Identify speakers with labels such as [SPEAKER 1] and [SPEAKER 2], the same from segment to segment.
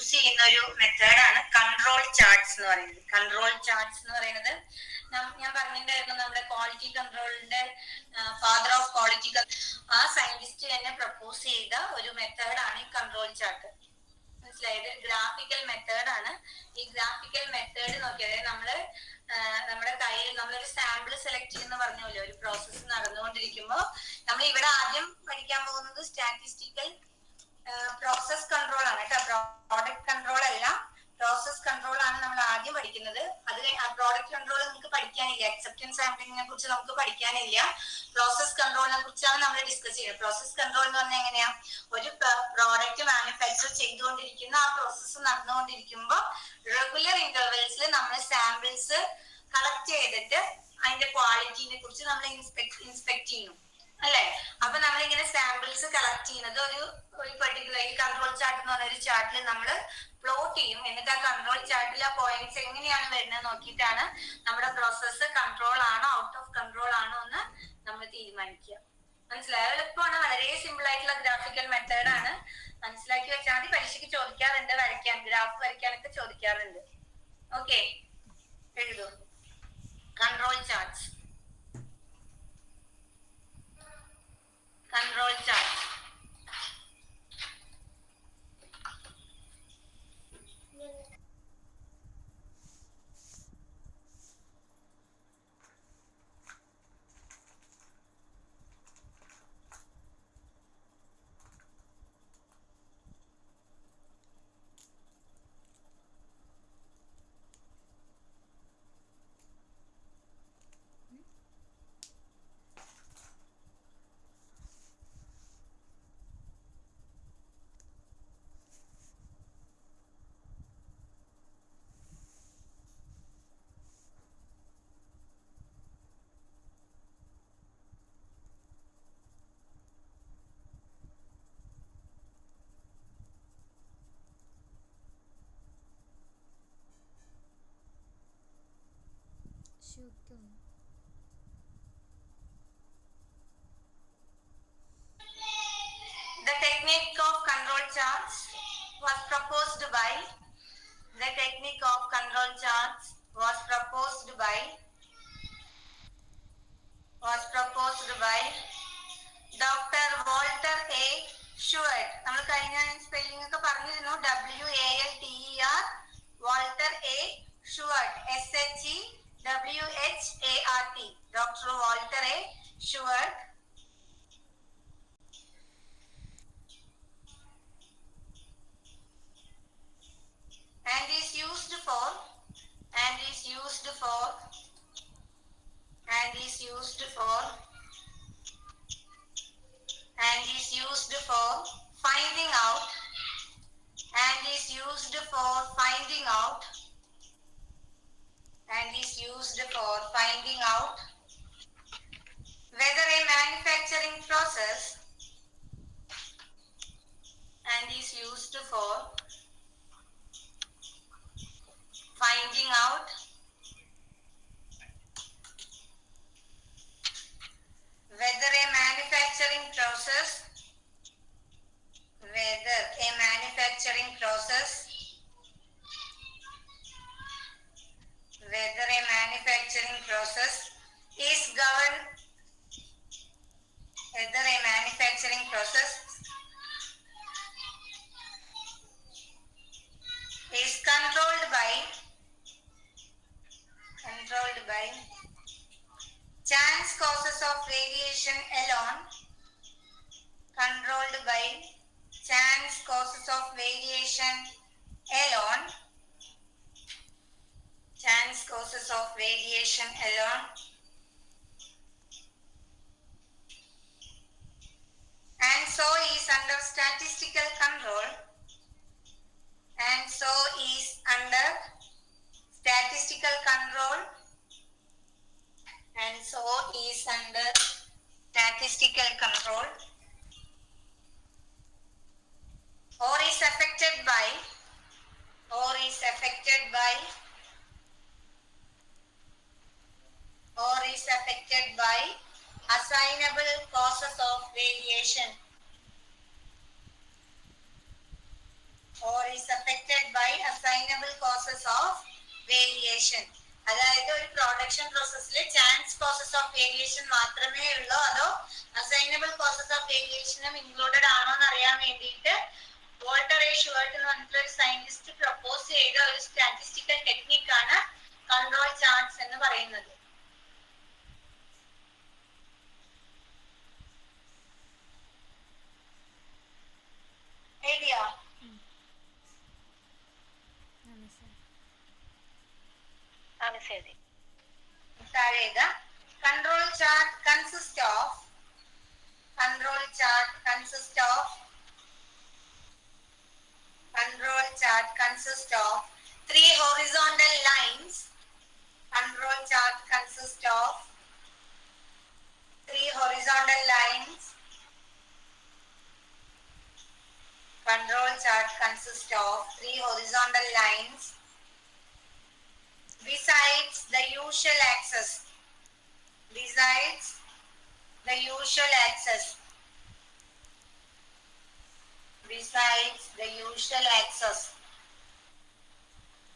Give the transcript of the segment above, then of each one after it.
[SPEAKER 1] Use ചെയ്യുന്ന ഒരു മെത്തേഡാണ് കൺട്രോൾ ചാർട്ട്സ് എന്ന് പറയുന്നത്. കൺട്രോൾ ചാർട്ട്സ് എന്ന് പറയുന്നത് ഞാൻ പറഞ്ഞിട്ടുണ്ടായിരുന്നു, നമ്മുടെ ക്വാളിറ്റി കൺട്രോളിന്റെ ഫാദർ ഓഫ് ക്വാളിറ്റി, ആ സയന്റിസ്റ്റ് തന്നെ പ്രപ്പോസ് ചെയ്ത ഒരു മെത്തേഡാണ് ഈ കൺട്രോൾ ചാർട്ട്. മനസ്സിലായത്? ഗ്രാഫിക്കൽ മെത്തേഡാണ്. ഈ ഗ്രാഫിക്കൽ മെത്തേഡ് നോക്കിയാൽ നമ്മുടെ കയ്യിൽ നമ്മളൊരു സാമ്പിൾ സെലക്ട് ചെയ്യുന്ന പറഞ്ഞല്ലോ, ഒരു പ്രോസസ്സ് നടന്നുകൊണ്ടിരിക്കുമ്പോൾ നമ്മൾ ഇവിടെ ആദ്യം പഠിക്കാൻ പോകുന്നത് സ്റ്റാറ്റിസ്റ്റിക്കൽ പ്രോസസ് കൺട്രോൾ ആണ് കേട്ടോ. പ്രോഡക്റ്റ് കൺട്രോൾ അല്ല, പ്രോസസ് കൺട്രോൾ ആണ് നമ്മൾ ആദ്യം പഠിക്കുന്നത്. അത് പ്രോഡക്റ്റ് കൺട്രോൾ നിങ്ങൾക്ക് പഠിക്കാനില്ല, അക്സെപ്റ്റൻസ് സാമ്പിളിങ്ങിനെ കുറിച്ച് നമുക്ക് പഠിക്കാനില്ല. പ്രോസസ് കൺട്രോളിനെ കുറിച്ചാണ് നമ്മൾ ഡിസ്കസ് ചെയ്യുന്നത്. പ്രോസസ് കൺട്രോൾ എന്ന് പറഞ്ഞാൽ എങ്ങനെയാ, ഒരു പ്രോഡക്റ്റ് മാനുഫാക്ചർ ചെയ്തുകൊണ്ടിരിക്കുന്ന ആ പ്രോസസ്സ് നടന്നുകൊണ്ടിരിക്കുമ്പോൾ റെഗുലർ ഇന്റർവെൽസിൽ നമ്മൾ സാമ്പിൾസ് കളക്ട് ചെയ്തിട്ട് അതിന്റെ ക്വാളിറ്റിനെ കുറിച്ച് നമ്മൾ ഇൻസ്പെക്ട് ചെയ്യണം അല്ലെ. അപ്പൊ നമ്മളിങ്ങനെ സാമ്പിൾസ് കളക്ട് ചെയ്യുന്നത് ഒരു പെർട്ടിക്കുലർ ഈ കൺട്രോൾ ചാർട്ട് എന്ന് പറഞ്ഞ ഒരു ചാർട്ടിൽ നമ്മൾ പ്ലോട്ട് ചെയ്യും. എന്നിട്ട് ആ കൺട്രോൾ ചാർട്ടിൽ ആ പോയിന്റ്സ് എങ്ങനെയാണ് വരുന്നത് നോക്കിയിട്ടാണ് നമ്മുടെ പ്രോസസ്സ് കൺട്രോൾ ആണോ ഔട്ട് ഓഫ് കൺട്രോൾ ആണോ എന്ന് നമ്മൾ തീരുമാനിക്കുക. മനസ്സിലായോ? എളുപ്പമാണ്, വളരെ സിമ്പിൾ ആയിട്ടുള്ള ഗ്രാഫിക്കൽ മെത്തേഡാണ്. മനസ്സിലാക്കി വെച്ചാൽ മതി. പരീക്ഷയ്ക്ക് ചോദിക്കാറുണ്ട്, വരയ്ക്കാൻ, ഗ്രാഫ് വരയ്ക്കാനൊക്കെ ചോദിക്കാറുണ്ട്. ഓക്കെ, എഴുതൂ. Control charts. Control chart. The technique of control charts was proposed by Dr. Walter A. Shewhart. നമ്മൾ കഴിഞ്ഞ സ്പെല്ലിംഗ് ഒക്കെ പറഞ്ഞിരുന്നു. WALTER, Walter A Shewhart, SHEWHART, doctor Walter A Shewhart. And is used for finding out whether a manufacturing process and is used for finding out whether a manufacturing process is governed, whether a manufacturing process is controlled by chance causes of variation alone, and so is under statistical control, and so is under statistical control, or is affected by assignable causes of variation, or is affected assignable causes of variation. അതായത് ഒരു production പ്രോസസ്സിൽ chance causes of variation മാത്രമേ ഉള്ളൂ, അതോ assignable causes of വേരിയേഷനും included ആണോ എന്ന് അറിയാൻ വേണ്ടിയിട്ട് വോൾട്ടർ എ ഷുവർട്ട് എന്ന് പറഞ്ഞിട്ടുള്ള ഒരു സയന്റിസ്റ്റ് പ്രപ്പോസ് ചെയ്ത ഒരു സ്റ്റാറ്റിസ്റ്റിക്കൽ ടെക്നിക്കാണ് കൺട്രോൾ ചാർട്ട്സ് എന്ന് പറയുന്നത്. എഴുതിയോ? താഴെ control chart consists of control chart consists of 3 horizontal lines. Control chart consists of 3 horizontal lines. Control chart consists of 3 horizontal lines besides the usual axis. Besides the usual axis. Besides the usual axis.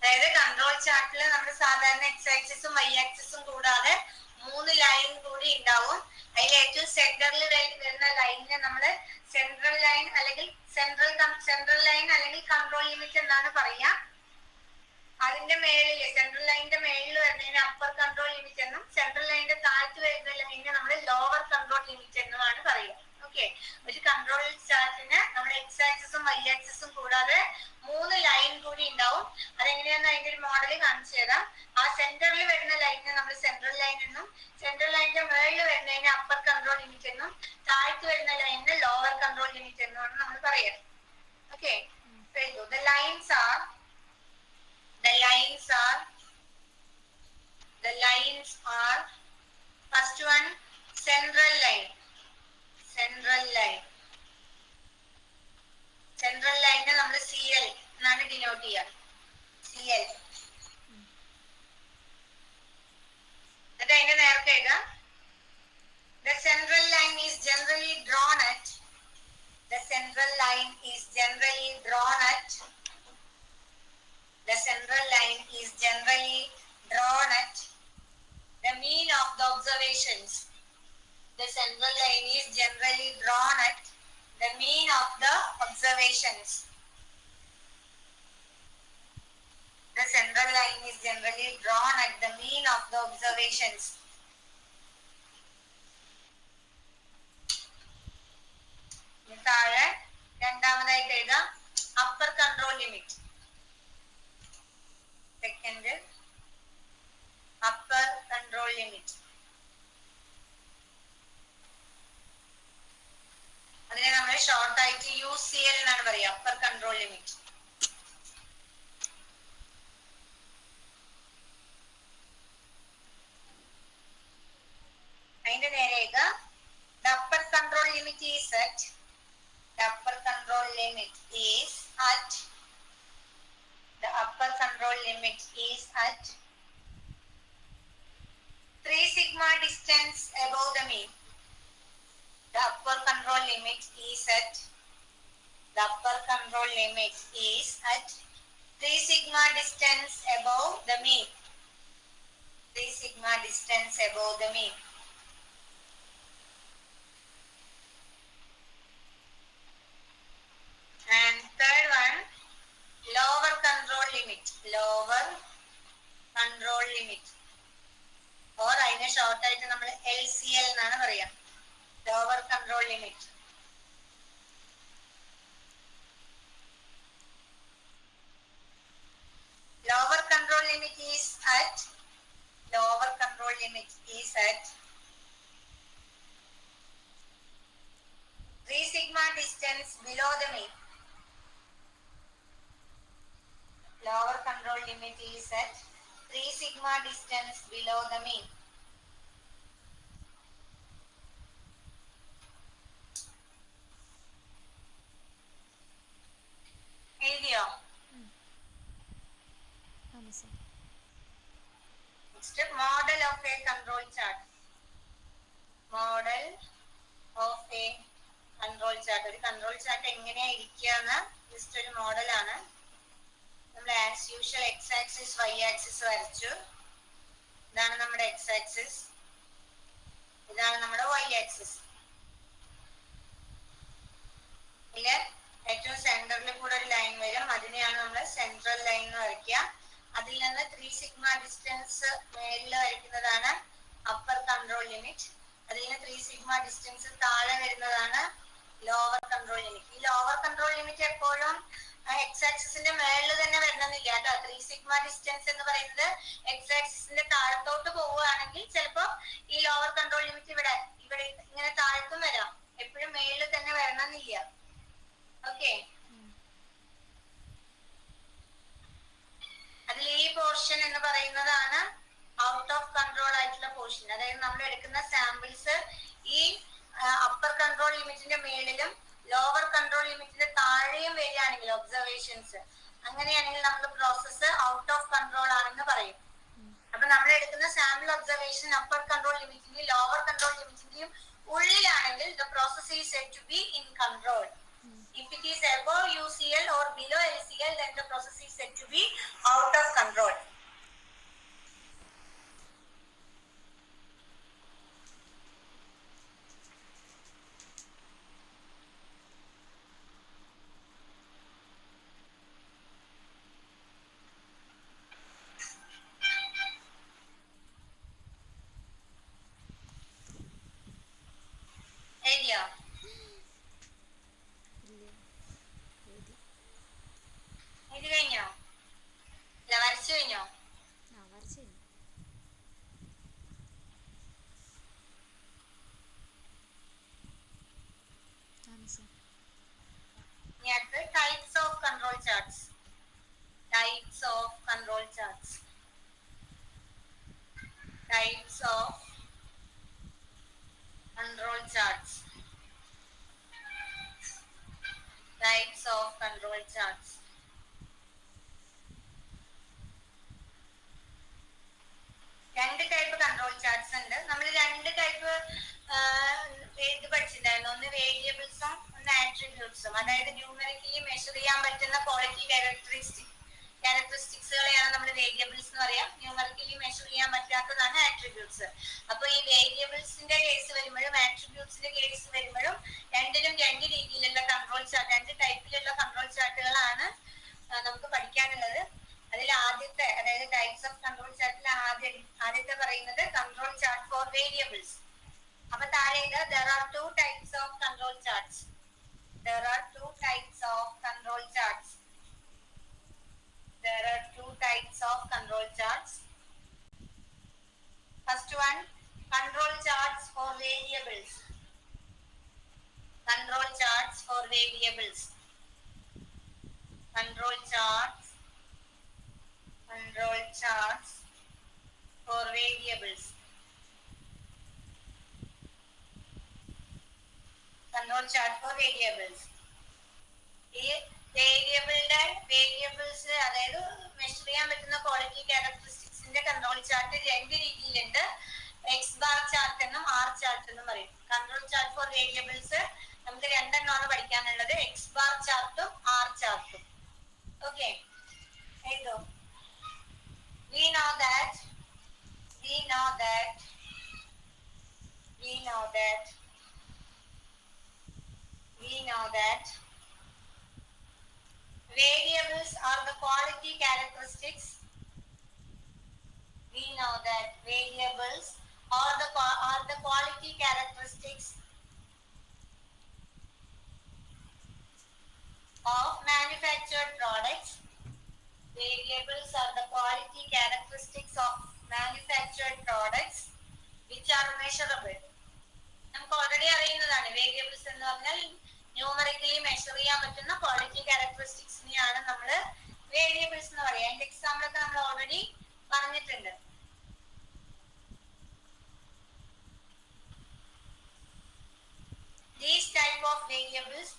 [SPEAKER 1] അതായത് control ചാർട്ടിൽ നമ്മൾ സാധാരണ X ആക്സിസും Y ആക്സിസും കൂടാതെ 3 line കൂടി ഉണ്ടാവും. അതിൽ ഏറ്റവും സെന്ററിൽ വരുന്ന ലൈനിനെ നമ്മൾ സെൻട്രൽ ലൈൻ അല്ലെങ്കിൽ സെൻട്രൽ ലൈൻ അല്ലെങ്കിൽ കൺട്രോൾ ലിമിറ്റ് എന്നാണ് പറയുക. അതിന്റെ മേളിൽ സെൻട്രൽ ലൈനിന്റെ മേളിൽ വരുന്നതിന് അപ്പർ കൺട്രോൾ ലിമിറ്റ് എന്നും സെൻട്രൽ ലൈനിന്റെ താഴത്ത് വരുന്ന ലൈനിനെ നമ്മൾ ലോവർ കൺട്രോൾ ലിമിറ്റ് എന്നുമാണ് പറയുക. ഓക്കെ, ഒരു കൺട്രോൾ ചാർട്ടിന് നമ്മൾ എക്സ് ആക്സിസും വൈ ആക്സിസും കൂടാതെ 3 ലൈൻ കൂടി ഉണ്ടാവും. അതെങ്ങനെയാന്ന് അതിന്റെ ഒരു മോഡൽ കാണിച്ചു തരാം. ആ സെന്ററിൽ വരുന്ന ലൈനിനെ നമ്മൾ സെൻട്രൽ ലൈൻ എന്നും സെൻട്രൽ ലൈനിന്റെ മേളിൽ വരുന്നതിന് അപ്പർ കൺട്രോൾ ലിമിറ്റ് എന്നും താഴത്ത് വരുന്ന ലൈനിന് ലോവർ കൺട്രോൾ ലിമിറ്റ് എന്നുമാണ് നമ്മൾ പറയുക. Okay, the lines are first one central line. Central line നമ്മൾ CL എന്നാണ് ഡിനോട്ട് ചെയ്യുക. CL. എന്നിട്ട് അതിന്റെ നേരത്തെ എഴുതാം. The central line is generally drawn at the central line is generally drawn at the mean of the observations. The central line is generally drawn at the mean of the observations. The central line is generally drawn at the mean of the observations. താഴെ രണ്ടാമതായിട്ട് എഴുതാം upper control limit. Second upper control limit. അതിനെ നമ്മൾ short ആയിട്ട് UCL എന്നാണ് പറയുക, upper control limit. അതിന്റെ നേരെ the upper control limit is at 3 sigma distance above the mean. The upper control limit is at 3 sigma distance above the mean. 3 sigma distance above the mean. And third one, lower control limit. Or അതിനെ short ആയിട്ട് നമ്മൾ LCL എന്നാണ് പറയാം, lower control limit. Lower control limit is at 3 sigma distance below the mean. Lower control limit is at 3 sigma distance below the mean. എഴുതിയോ? Next, model of a control chart. ഒരു control chart എങ്ങനെയാ ഇരിക്കുക എന്ന just ഒരു മോഡലാണ്. നമ്മൾ as usual X axis Y axis വരച്ചു. ഇതാണ് നമ്മുടെ എക്സ് ആക്സിസ്, ഇതാണ് നമ്മുടെ വൈ ആക്സിസ്. ഇതില് ഏറ്റവും സെന്ററിൽ കൂടെ ഒരു ലൈൻ വരും, അതിനെയാണ് നമ്മൾ സെൻട്രൽ ലൈൻ എന്ന് വരയ്ക്കുക. അതിൽ നിന്ന് 3 സിഗ്മ ഡിസ്റ്റൻസ് മേളിൽ വരയ്ക്കുന്നതാണ് അപ്പർ കൺട്രോൾ ലിമിറ്റ്. അതിൽ നിന്ന് 3 സിഗ്മ ഡിസ്റ്റൻസ് താഴെ വരുന്നതാണ് ലോവർ കൺട്രോൾ ലിമിറ്റ്. ഈ ലോവർ കൺട്രോൾ ലിമിറ്റ് എപ്പോഴും എക്സ് ആക്സിസിന്റെ മേളിൽ തന്നെ വരണമെന്നില്ല കേട്ടോ. 3 സിഗ്മ ഡിസ്റ്റൻസ് എന്ന് പറയുന്നത് എക്സ് ആക്സിസിന്റെ താഴത്തോട്ട് പോവുകയാണെങ്കിൽ ചിലപ്പോൾ ഈ ലോവർ കൺട്രോൾ ലിമിറ്റ് ഇവിടെ ഇങ്ങനെ താഴത്തും വരാം. എപ്പോഴും മേളിൽ തന്നെ വരണമെന്നില്ല. ഓക്കെ, അതിൽ ഈ പോർഷൻ എന്ന് പറയുന്നതാണ് ഔട്ട് ഓഫ് കൺട്രോൾ ആയിട്ടുള്ള പോർഷൻ. അതായത് നമ്മൾ എടുക്കുന്ന സാമ്പിൾസ് ഈ അപ്പർ കൺട്രോൾ ലിമിറ്റിന്റെ മേളിലും ലോവർ കൺട്രോൾ ലിമിറ്റിന്റെ താഴെയും വരികയാണെങ്കിൽ ഒബ്സർവേഷൻസ്, അങ്ങനെയാണെങ്കിൽ നമ്മൾ പ്രോസസ്സ് ഔട്ട് ഓഫ് കൺട്രോൾ ആണെന്ന് പറയും. അപ്പൊ നമ്മൾ എടുക്കുന്ന സാമ്പിൾ ഒബ്സർവേഷൻ അപ്പർ കൺട്രോൾ ലിമിറ്റിന്റെയും ലോവർ കൺട്രോൾ ലിമിറ്റിന്റെയും ഉള്ളിലാണെങ്കിൽ the process is said to be in control. If it is above UCL or below LCL, then the process is said to be out of control. Area. ഇത് കഴിഞ്ഞോ? വരച്ചു കഴിഞ്ഞോ? ഇനി അടുത്ത് types of control charts. Types of control charts. Types of control charts. Types of control charts. രണ്ട് type control charts ഉണ്ട്. നമ്മൾ രണ്ട് ടൈപ്പ് ഇത് പഠിച്ചിട്ടുണ്ടായിരുന്നു. ഒന്ന് വേരിയബിൾസും ഒന്ന് ആട്രിബ്യൂട്ട്സും. അതായത് ന്യൂമറിക്കലി മെഷർ ചെയ്യാൻ പറ്റുന്ന ക്വാളിറ്റി ക്യാരക്ടറിസ്റ്റിക്സുകളെയാണ് നമ്മൾ വേരിയബിൾസ് എന്ന് പറയാം. ന്യൂമറിക്കലി മെഷർ ചെയ്യാൻ പറ്റാത്തതാണ് ആട്രിബ്യൂട്ട്സ്. അപ്പൊ ഈ വേരിയബിൾസിന്റെ കേസ് വരുമ്പോഴും ആട്രിബ്യൂട്ട്സിന്റെ കേസ് വരുമ്പോഴും രണ്ടിലും രണ്ട് രീതിയിലുള്ള കൺട്രോൾ ചാർട്ട്, രണ്ട് ടൈപ്പിലുള്ള കൺട്രോൾ ചാർട്ടുകളാണ് നമുക്ക് പഠിക്കാനുള്ളത്. അതിൽ ആദ്യത്തെ, അതായത് ടൈപ്സ് ഓഫ് കൺട്രോൾ ചാർട്ടിൽ ആദ്യത്തെ പറയുന്നത് കൺട്രോൾ ചാർട്ട് ഫോർ വേരിയബിൾസ്. അപ്പൊ താഴെ there are two types of control charts. There are two types of control charts. There are two types of control charts. First one, control charts for variables. Control charts for variables. Control charts for variables. Control chart for variables. ഈ variables അതായത് measure ചെയ്യാൻ പറ്റുന്ന quality ക്യാരക്ടറിസ്റ്റിക്സിന്റെ control chart രണ്ട് രീതിയിലുണ്ട്. X bar chart എന്നും R chart എന്നും പറയും. കൺട്രോൾ ചാർട്ട് ഫോർ വേരിയബിൾസ് നമുക്ക് രണ്ടെണ്ണമാണ് പഠിക്കാനുള്ളത്, എക്സ് ബാർ ചാർട്ടും ആർ ചാർട്ടും. ഓക്കെ, എഴുതോ. We know that variables are the quality characteristics. We know that variables are the quality characteristics of manufactured products. Variables are the quality characteristics of manufactured products which are measurable. നമുക്ക് already അറിയുന്നതാണ് variables എന്ന് പറഞ്ഞാൽ numerically measure ചെയ്യാൻ പറ്റുന്ന quality ക്യാരക്ടറിസ്റ്റിക്സിനെയാണ് നമ്മൾ variables എന്ന് പറയുക. അതിന്റെ എക്സാമ്പിൾ ഒക്കെ നമ്മൾ ഓൾറെഡി പറഞ്ഞിട്ടുണ്ട്. These type of variables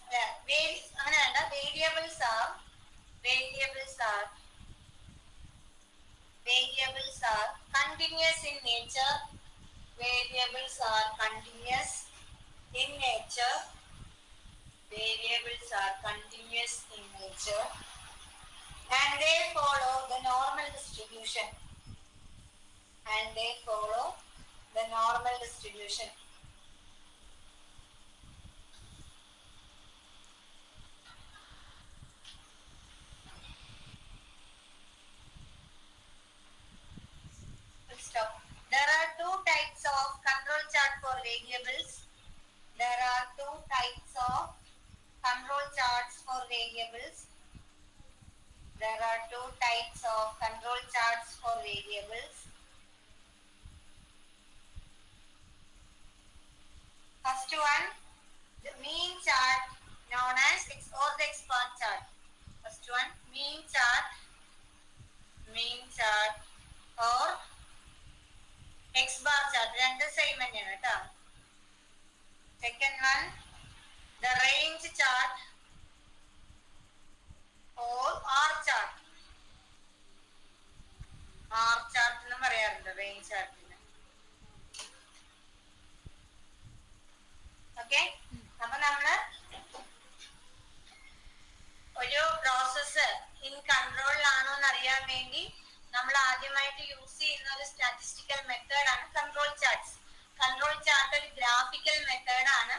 [SPEAKER 1] അങ്ങനെയല്ല, variables are continuous in nature. Variables are continuous in nature. Variables are continuous in nature. and they follow the normal distribution. And they follow the normal distribution. Stop. There are two types of control chart for variables. There are two types of control charts for variables. There are two types of control charts for variables. First one, the mean chart known as X or the X bar chart. First one, mean chart or X bar chart. രണ്ട് same തന്നെയാണ് കേട്ടോ. Second one, the range chart or R chart. R chart എന്നും പറയാറുണ്ട് range ചാർട്ടിന്. Okay, അപ്പൊ നമ്മള് ഒരു process in കൺട്രോളിലാണോ എന്ന് അറിയാൻ വേണ്ടി നമ്മൾ ആദ്യമായിട്ട് യൂസ് ചെയ്യുന്ന ഒരു സ്റ്റാറ്റിസ്റ്റിക്കൽ മെത്തേഡ് ആണ് കൺട്രോൾ ചാർട്ട്സ്. കൺട്രോൾ ചാർട്ട് ഒരു ഗ്രാഫിക്കൽ മെത്തേഡ് ആണ്.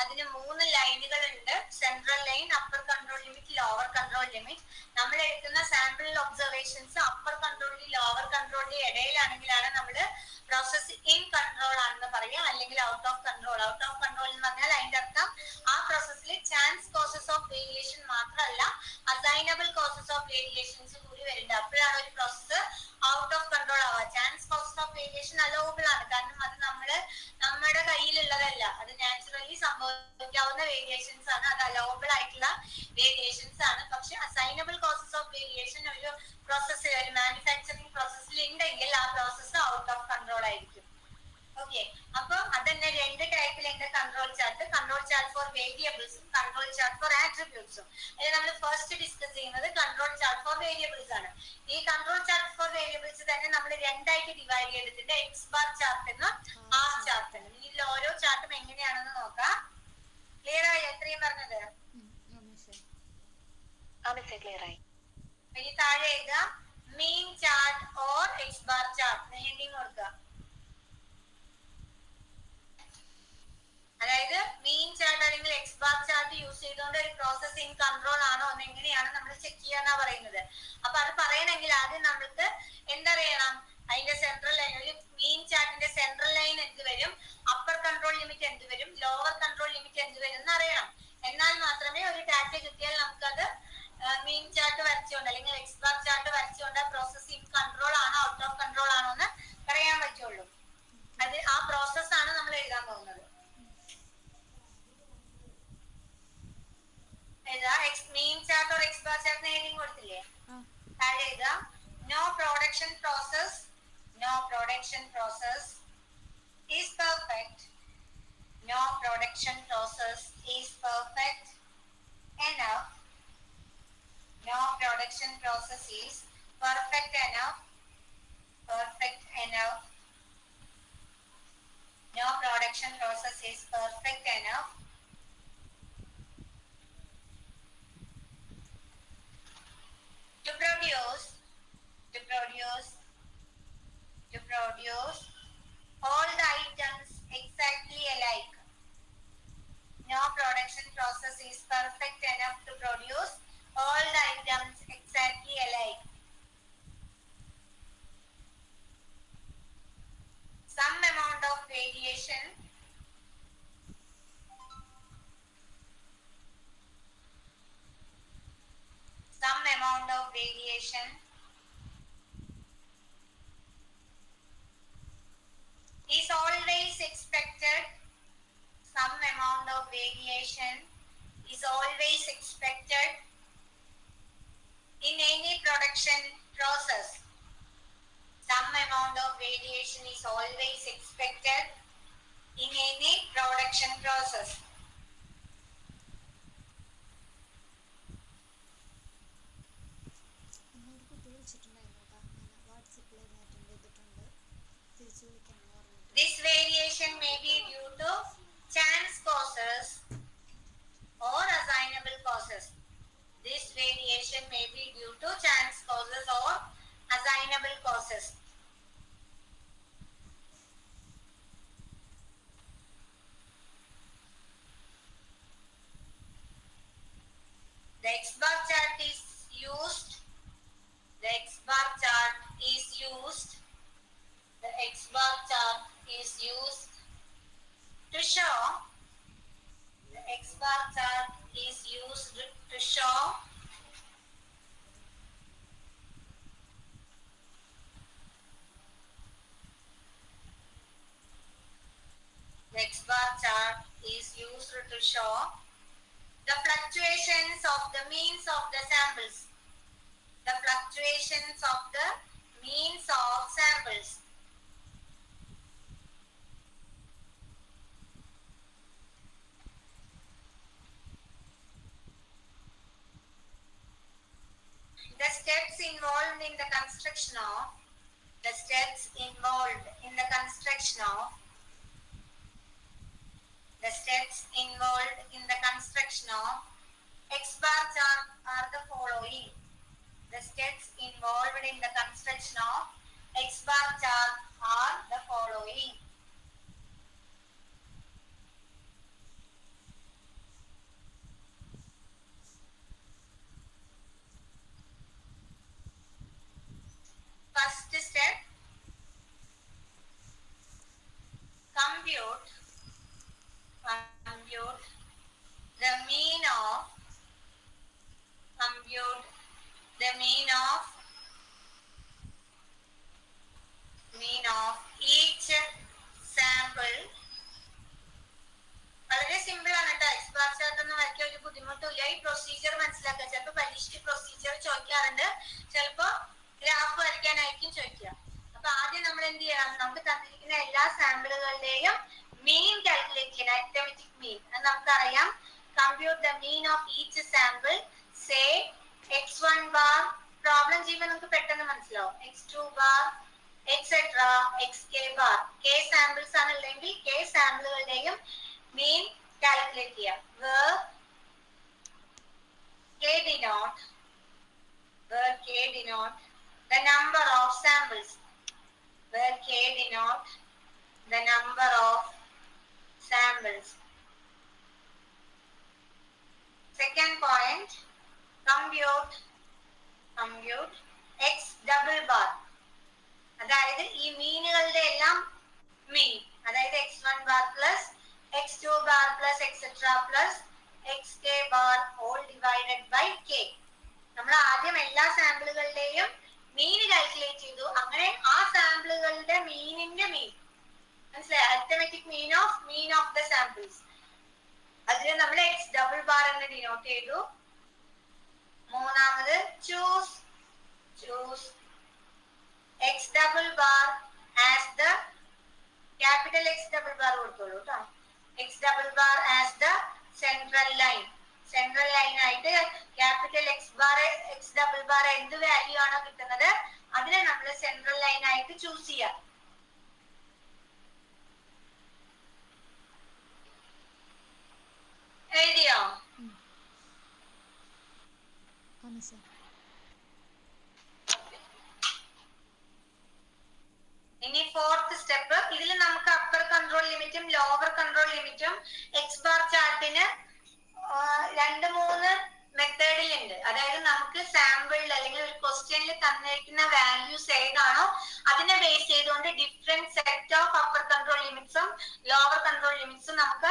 [SPEAKER 1] അതിന് 3 ലൈനുകൾ ഉണ്ട്. Central line, upper control limit, lower control limit. നമ്മൾ എടുക്കുന്ന സാമ്പിൾ ഒബ്സർവേഷൻസ് അപ്പർ കൺട്രോളിലും ലോവർ കൺട്രോളിലും ഇടയിലാണെങ്കിലാണ് നമ്മൾ പ്രോസസ് ഇൻ കൺട്രോൾ ആണെന്ന് പറയുക, അല്ലെങ്കിൽ out of control. Out of control എന്ന് പറഞ്ഞാൽ അതിന്റെ അർത്ഥം ആ പ്രോസസ്സിൽ ചാൻസ് കോസസ് ഓഫ് വേരിയേഷൻ മാത്രമല്ല, അസൈനബിൾ കോസസ് ഓഫ് വേരിയേഷൻസ് കൂടി വരുന്നുണ്ട്. അപ്പോഴാണ് ഒരു പ്രോസസ്സ് ഔട്ട് ഓഫ് കൺട്രോൾ ആവുക. Chance causes of variation allowable ആണ്, കാരണം അത് നമ്മുടെ കയ്യിലുള്ളതല്ല, അത് നാച്ചുറലി സംഭവിക്കാവുന്ന വേരിയേഷൻസ് ആണ്, അത് അലോവബിൾ ആയിട്ടുള്ള വേരിയേഷൻസ് ആണ്. പക്ഷെ അസൈനബിൾ കോസസ് ഓഫ് വേരിയേഷൻ ഒരു പ്രോസസ്, ഒരു മാനുഫാക്ചറിങ് പ്രോസസ്സിൽ ഉണ്ടെങ്കിൽ ആ പ്രോസസ്സ് ഔട്ട് ഓഫ് കൺട്രോൾ ആയിരിക്കും. ഓക്കെ, അപ്പൊ അതന്നെ രണ്ട് ടൈപ്പിലുണ്ട് control chart. Control chart for വേരിയബിൾസും കൺട്രോൾ ചാർട്ട് ഫോർ ആട്രിബ്യൂട്ട്സും. അതിൽ നമ്മൾ ഫസ്റ്റ് ഡിസ്കസ് ചെയ്യുന്നത് കൺട്രോൾ ചാർട്ട് ഫോർ വേരിയബിൾസ് ആണ്. ഈ കൺട്രോൾ ചാർട്ട് ഫോർ വേരിയബിൾസ് തന്നെ നമ്മൾ രണ്ടായിട്ട് ഡിവൈഡ് ചെയ്തിട്ടുണ്ട്, എക്സ് ബാർ ചാർട്ട് എന്നും ആർ ചാർട്ട് എന്നും. ഇതിൽ ഓരോ ചാർട്ടും എങ്ങനെയാണെന്ന് നോക്കാം. ക്ലിയർ ആയി എത്രയും പറഞ്ഞത്? ക്ലിയർ ആയി. ഇനി താഴെ എഴുതാം mean chart or X bar chart, heading കൊടുക്കുക. അതായത് മീൻ ചാർട്ട് അല്ലെങ്കിൽ എക്സ് ബാർ ചാർട്ട് യൂസ് ചെയ്തുകൊണ്ട് ഒരു പ്രോസസ് ഇൻ കൺട്രോൾ ആണോ എന്ന് എങ്ങനെയാണ് നമ്മൾ ചെക്ക് ചെയ്യാന്നാ പറയുന്നത്. അപ്പൊ അത് പറയണമെങ്കിൽ ആദ്യം നമ്മൾക്ക് എന്തറിയണം? അതിന്റെ സെൻട്രൽ ലൈൻ, ഒരു മീൻ ചാർട്ടിന്റെ സെൻട്രൽ ലൈൻ എന്ത് വരും, അപ്പർ കൺട്രോൾ ലിമിറ്റ് എന്ത് വരും, ലോവർ കൺട്രോൾ ലിമിറ്റ് എന്ത് വരും എന്ന് അറിയണം. എന്നാൽ മാത്രമേ ഒരു ഡാറ്റ കിട്ടിയാൽ നമുക്കത് മീൻ ചാർട്ട് വരച്ചുകൊണ്ട് അല്ലെങ്കിൽ എക്സ് ബാർ ചാർട്ട് വരച്ചുകൊണ്ട് പ്രോസസ് ഇൻ കൺട്രോൾ ആണോ ഔട്ട് ഓഫ് കൺട്രോൾ ആണോ എന്ന് പറയാൻ പറ്റുള്ളൂ. അത് ആ പ്രോസസ് ആണ് നമ്മൾ എഴുതാൻ പോകുന്നത്. Mean chart or X bar chart heading കൊടുത്തില്ലേ? താഴെ എഴുതാം no production process is perfect. No production process is perfect enough. No production process is perfect enough. No production process is perfect enough to produce all the items exactly alike. No production process is perfect enough to produce all the items exactly alike. Some amount of variation is always expected. Some amount of variation is always expected in any production process. Some amount of variation is always expected in any production process. This variation may be due to chance causes or assignable causes. This variation may be due to chance The X bar chart is used. The X bar chart is used. The X bar chart is used to show. The X bar chart is used to show the X bar chart is used to show the fluctuations of the means of the samples. The fluctuations of the means of samples. The steps involved in the construction of the steps involved in the construction of the steps involved in the construction of X bar chart are the following. The steps involved in the construction of X bar chart are the following. First step, compute the mean of each sample. വളരെ simple ആണ് കേട്ടോ. X bar chart ഒന്നും വരയ്ക്കാൻ ഒരു ബുദ്ധിമുട്ടില്ല. ഈ procedure മനസ്സിലാക്കുക. ചിലപ്പോൾ പരീക്ഷയ്ക്ക് പ്രൊസീജിയർ ചോദിക്കാറുണ്ട്, ചിലപ്പോൾ ഗ്രാഫ് വരയ്ക്കാനായിരിക്കും ചോദിക്കുക. അപ്പൊ ആദ്യം നമ്മൾ എന്ത് ചെയ്യണം? നമുക്ക് തന്നിരിക്കുന്ന എല്ലാ സാമ്പിളുകളുടെയും മീൻ കാൽക്കുലേറ്റ് ചെയ്യണം. അരിത്തമെറ്റിക് മീൻ അത് നമുക്കറിയാം. Compute the mean of each sample. Say x1 bar. Problem ചെയ്യുമ്പോൾ നമുക്ക് പെട്ടെന്ന് മനസ്സിലാവും. x2 bar etcetera xk bar. k samples ആണ് ഉള്ളെങ്കിൽ k സാമ്പിളുകളുടെയും mean calculate here where k denote the number of samples, where k denote the number of samples. Second point, compute x double bar. അതായത് ഈ മീനുകളുടെ എല്ലാം മീൻ, അതായത് x1 bar plus x2 bar plus etc plus xk bar all divided by k. നമ്മൾ ആദ്യം എല്ലാ സാമ്പിളുകളുടെയും മീൻ calculate ചെയ്തു. അങ്ങനെ ആ സാമ്പിളുകളുടെ മീനിന്റെ മീൻ മനസ്സിലായി, arithmetic mean of the samples. അതിന് നമ്മൾ x ഡബിൾ ബാർ എന്ന് ഡിനോട്ട് ചെയ്തു. മൂന്നാമത് choose x double bar as the capital X double bar കൊടുത്തോളൂ കേട്ടോ. x double bar as the central line ആയിട്ട് ക്യാപിറ്റൽ x double bar എന്ത് വാല്യൂ ആണോ കിട്ടുന്നത് അതിനെ നമ്മൾ സെൻട്രൽ ലൈൻ ആയിട്ട് ചൂസ് ചെയ്യാം. എഴുതിയോ? ഇനി ഫോർത്ത് സ്റ്റെപ്പ്, ഇതിൽ നമുക്ക് അപ്പർ കൺട്രോൾ ലിമിറ്റും ലോവർ കൺട്രോൾ ലിമിറ്റും എക്സ് ബാർ ചാർട്ടിന് 2-3 മെത്തേഡിലുണ്ട്. അതായത് നമുക്ക് സാമ്പിളിൽ അല്ലെങ്കിൽ ഒരു ക്വസ്റ്റ്യനിൽ തന്നിരിക്കുന്ന വാല്യൂസ് ഏതാണോ അതിനെ ബേസ് ചെയ്തുകൊണ്ട് different set of upper control ലിമിറ്റ്സും ലോവർ കൺട്രോൾ ലിമിറ്റ്സും നമുക്ക്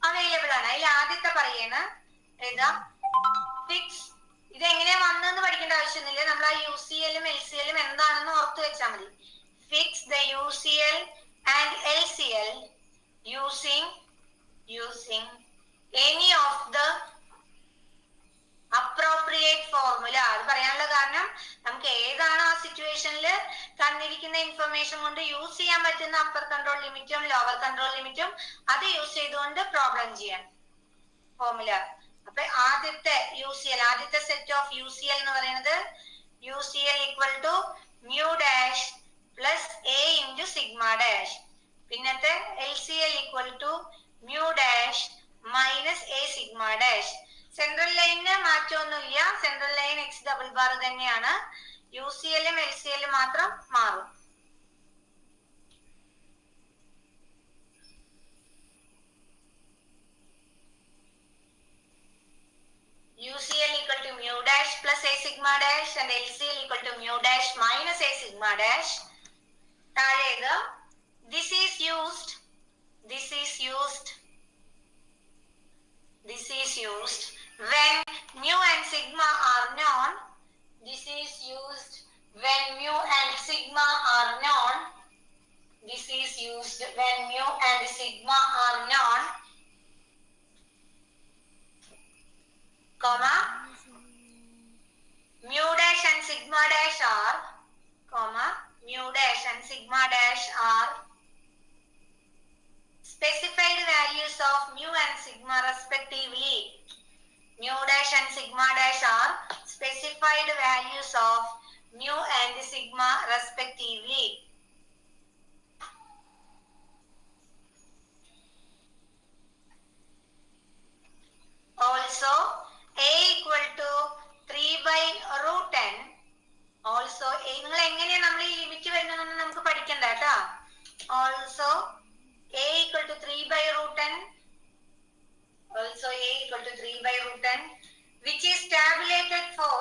[SPEAKER 1] അവൈലബിൾ ആണ്. അതിൽ ആദ്യത്തെ പറയുന്ന ഏതാ? ഫിക്സ്. ഇത് എങ്ങനെയാ വന്നതെന്ന് പഠിക്കേണ്ട ആവശ്യമൊന്നുമില്ല. നമ്മൾ ആ UCLും LCLും എന്താണെന്ന് ഓർത്ത് വെച്ചാൽ മതി. Fix the UCL and LCL using any of the appropriate formula. അത് പറയാനുള്ള കാരണം നമുക്ക് ഏതാണ് ആ സിറ്റുവേഷനിൽ തന്നിരിക്കുന്ന ഇൻഫർമേഷൻ കൊണ്ട് യൂസ് ചെയ്യാൻ പറ്റുന്ന അപ്പർ കൺട്രോൾ ലിമിറ്റും ലോവർ കൺട്രോൾ ലിമിറ്റും അത് യൂസ് ചെയ്തുകൊണ്ട് പ്രോബ്ലം ചെയ്യാൻ ഫോർമുല. അപ്പൊ ആദ്യത്തെ സെറ്റ് ഓഫ് UCL എന്ന് പറയുന്നത് UCL equal to mu dash plus a into sigma dash. പിന്നത്തെ LCL equal to mu dash minus a sigma dash. Central ലൈനിന് മാറ്റമൊന്നുമില്ല. Central line x double bar തന്നെയാണ്. UCLും LCLും മാത്രം മാറും. UCL equal to mu dash plus A sigma dash and LCL equal to mu dash minus A sigma dash. താഴേത് this is used when mu and sigma are known. This is used when mu and sigma are known. This is used when mu and sigma are known, comma, mu dash and sigma dash are, comma, mu dash and sigma dash are specified values of mu and sigma respectively. Mu dash and sigma dash are specified values of mu and sigma respectively. Also, A equal to 3 by root n. Also, നിങ്ങൾ എങ്ങനെയാണ് നമ്മൾ ഈ limit വരുന്നതെന്ന് നമുക്ക് പഠിക്കണ്ട കേട്ടോ. Also, A equal to 3 by root n. Also, A equal to 3 by root n, which is tabulated for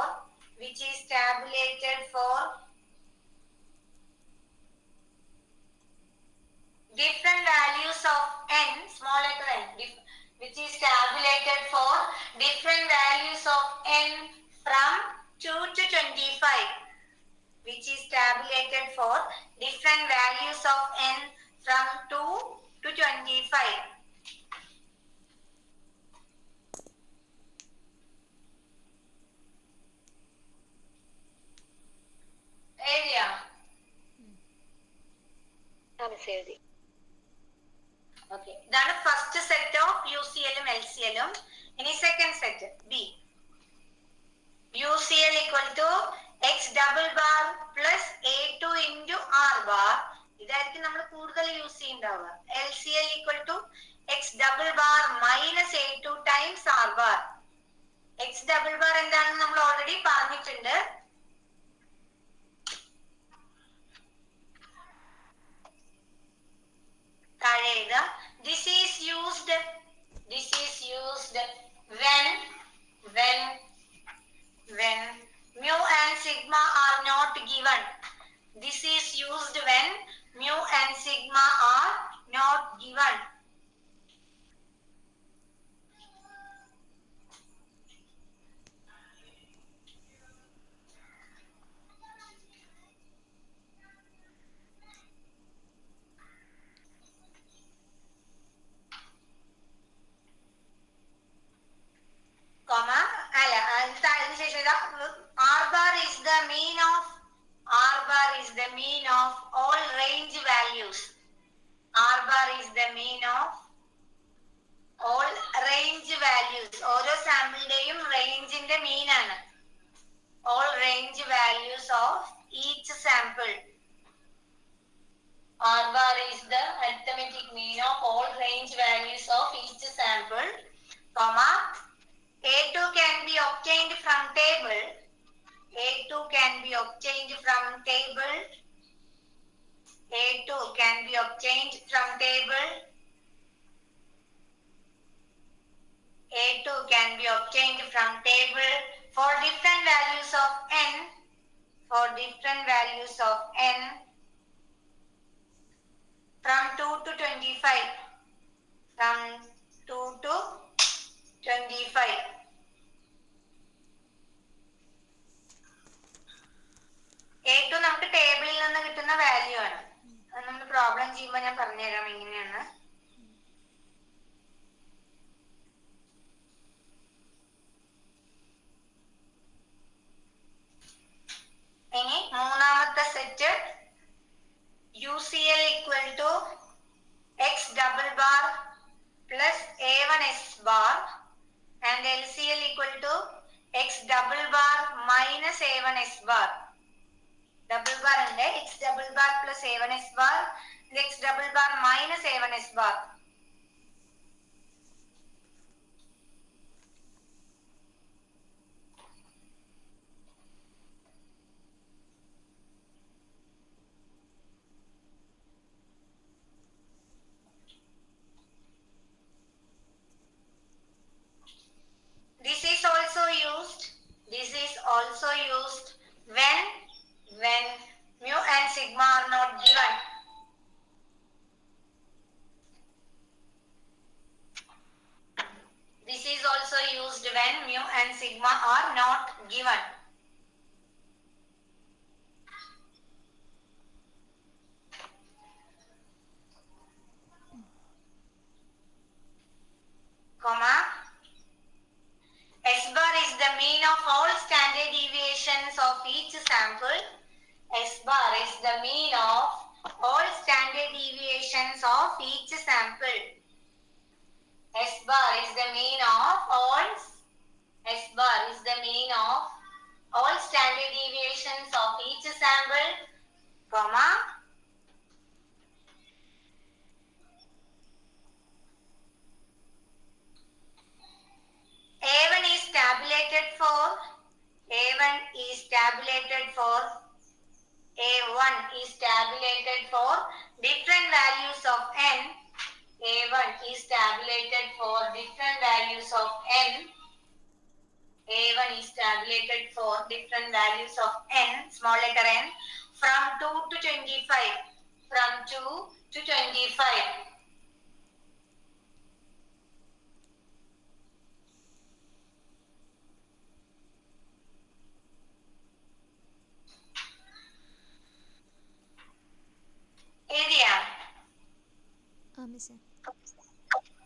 [SPEAKER 1] different values of n, small letter n, which is tabulated for different values of n from 2 to 25. Which is tabulated for different values of n from 2 to 25. Area. Okay. That is first set of UCL and LCL. Any second set B. UCL equal to x double bar plus A2 into R bar. ഇതായിരിക്കും നമ്മൾ കൂടുതൽ use ചെയ്യുന്നുണ്ടാവുക. LCL equal to x double bar minus A2 times R bar. x double bar എന്താണെന്ന് നമ്മൾ already പറഞ്ഞിട്ടുണ്ട്. താഴേത് this is used when mu and sigma are not given. This is used when mu and sigma are not given. Comma, R bar is the mean of all range values. R bar is the mean of all range values. ഓരോ സാമ്പിളിന്റെയും റേഞ്ചിന്റെ മീൻ ആണ്. All range values of each sample. R bar is the arithmetic mean of all range values of each sample, comma, A2 can be obtained from table. A2 can be obtained from table. A2 can be obtained from table. A2 can be obtained from table for different values of n. For different values of n from 2 to 25. From 2 to 25. A2 നമുക്ക് ടേബിളിൽ നിന്ന് കിട്ടുന്ന value ആണ്. അത് നമ്മൾ problem ചെയ്യുമ്പോൾ ഞാൻ പറഞ്ഞുതരാം എങ്ങനെയാണ്. ഇനി മൂന്നാമത്തെ set UCL equal to x double bar plus A1S bar and LCL equal to x double bar minus A1S bar. Double bar and x double bar plus A1S bar and x double bar minus A1S bar. This is also sigma are not given. Comma. S bar is the mean of all standard deviations of each sample. S bar is the mean of all standard deviations of each sample. S bar is the mean of all. S bar is the mean of all standard deviations of each sample, comma. A1 is tabulated for A1 is tabulated for A1 is tabulated for different values of n. A1 is tabulated for different values of n. A1 is tabulated for different values of n, small letter n, from 2 to 25. From 2 to 25. Area.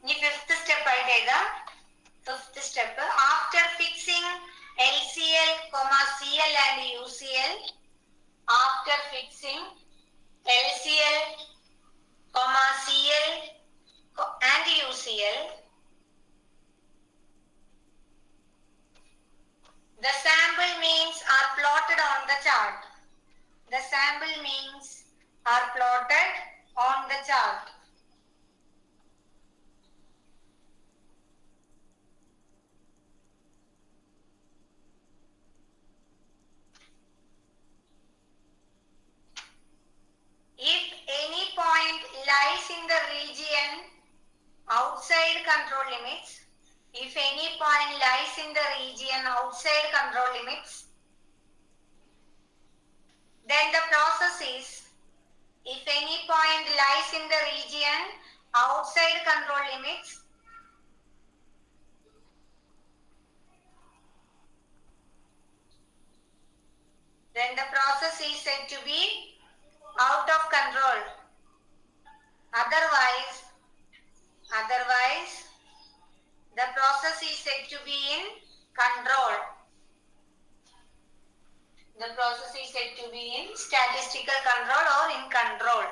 [SPEAKER 1] Ni fifth step aayega. Fifth step. After fixing LCL, CL and UCL. After fixing LCL, CL and UCL. The sample means are plotted on the chart. The sample means are plotted on the chart. If any point lies in the region outside control limits, if any point lies in the region outside control limits, then the process is, if any point lies in the region outside control limits, then the process is said to be out of control. Otherwise, the process is said to be in control. The process is said to be in statistical control or in control.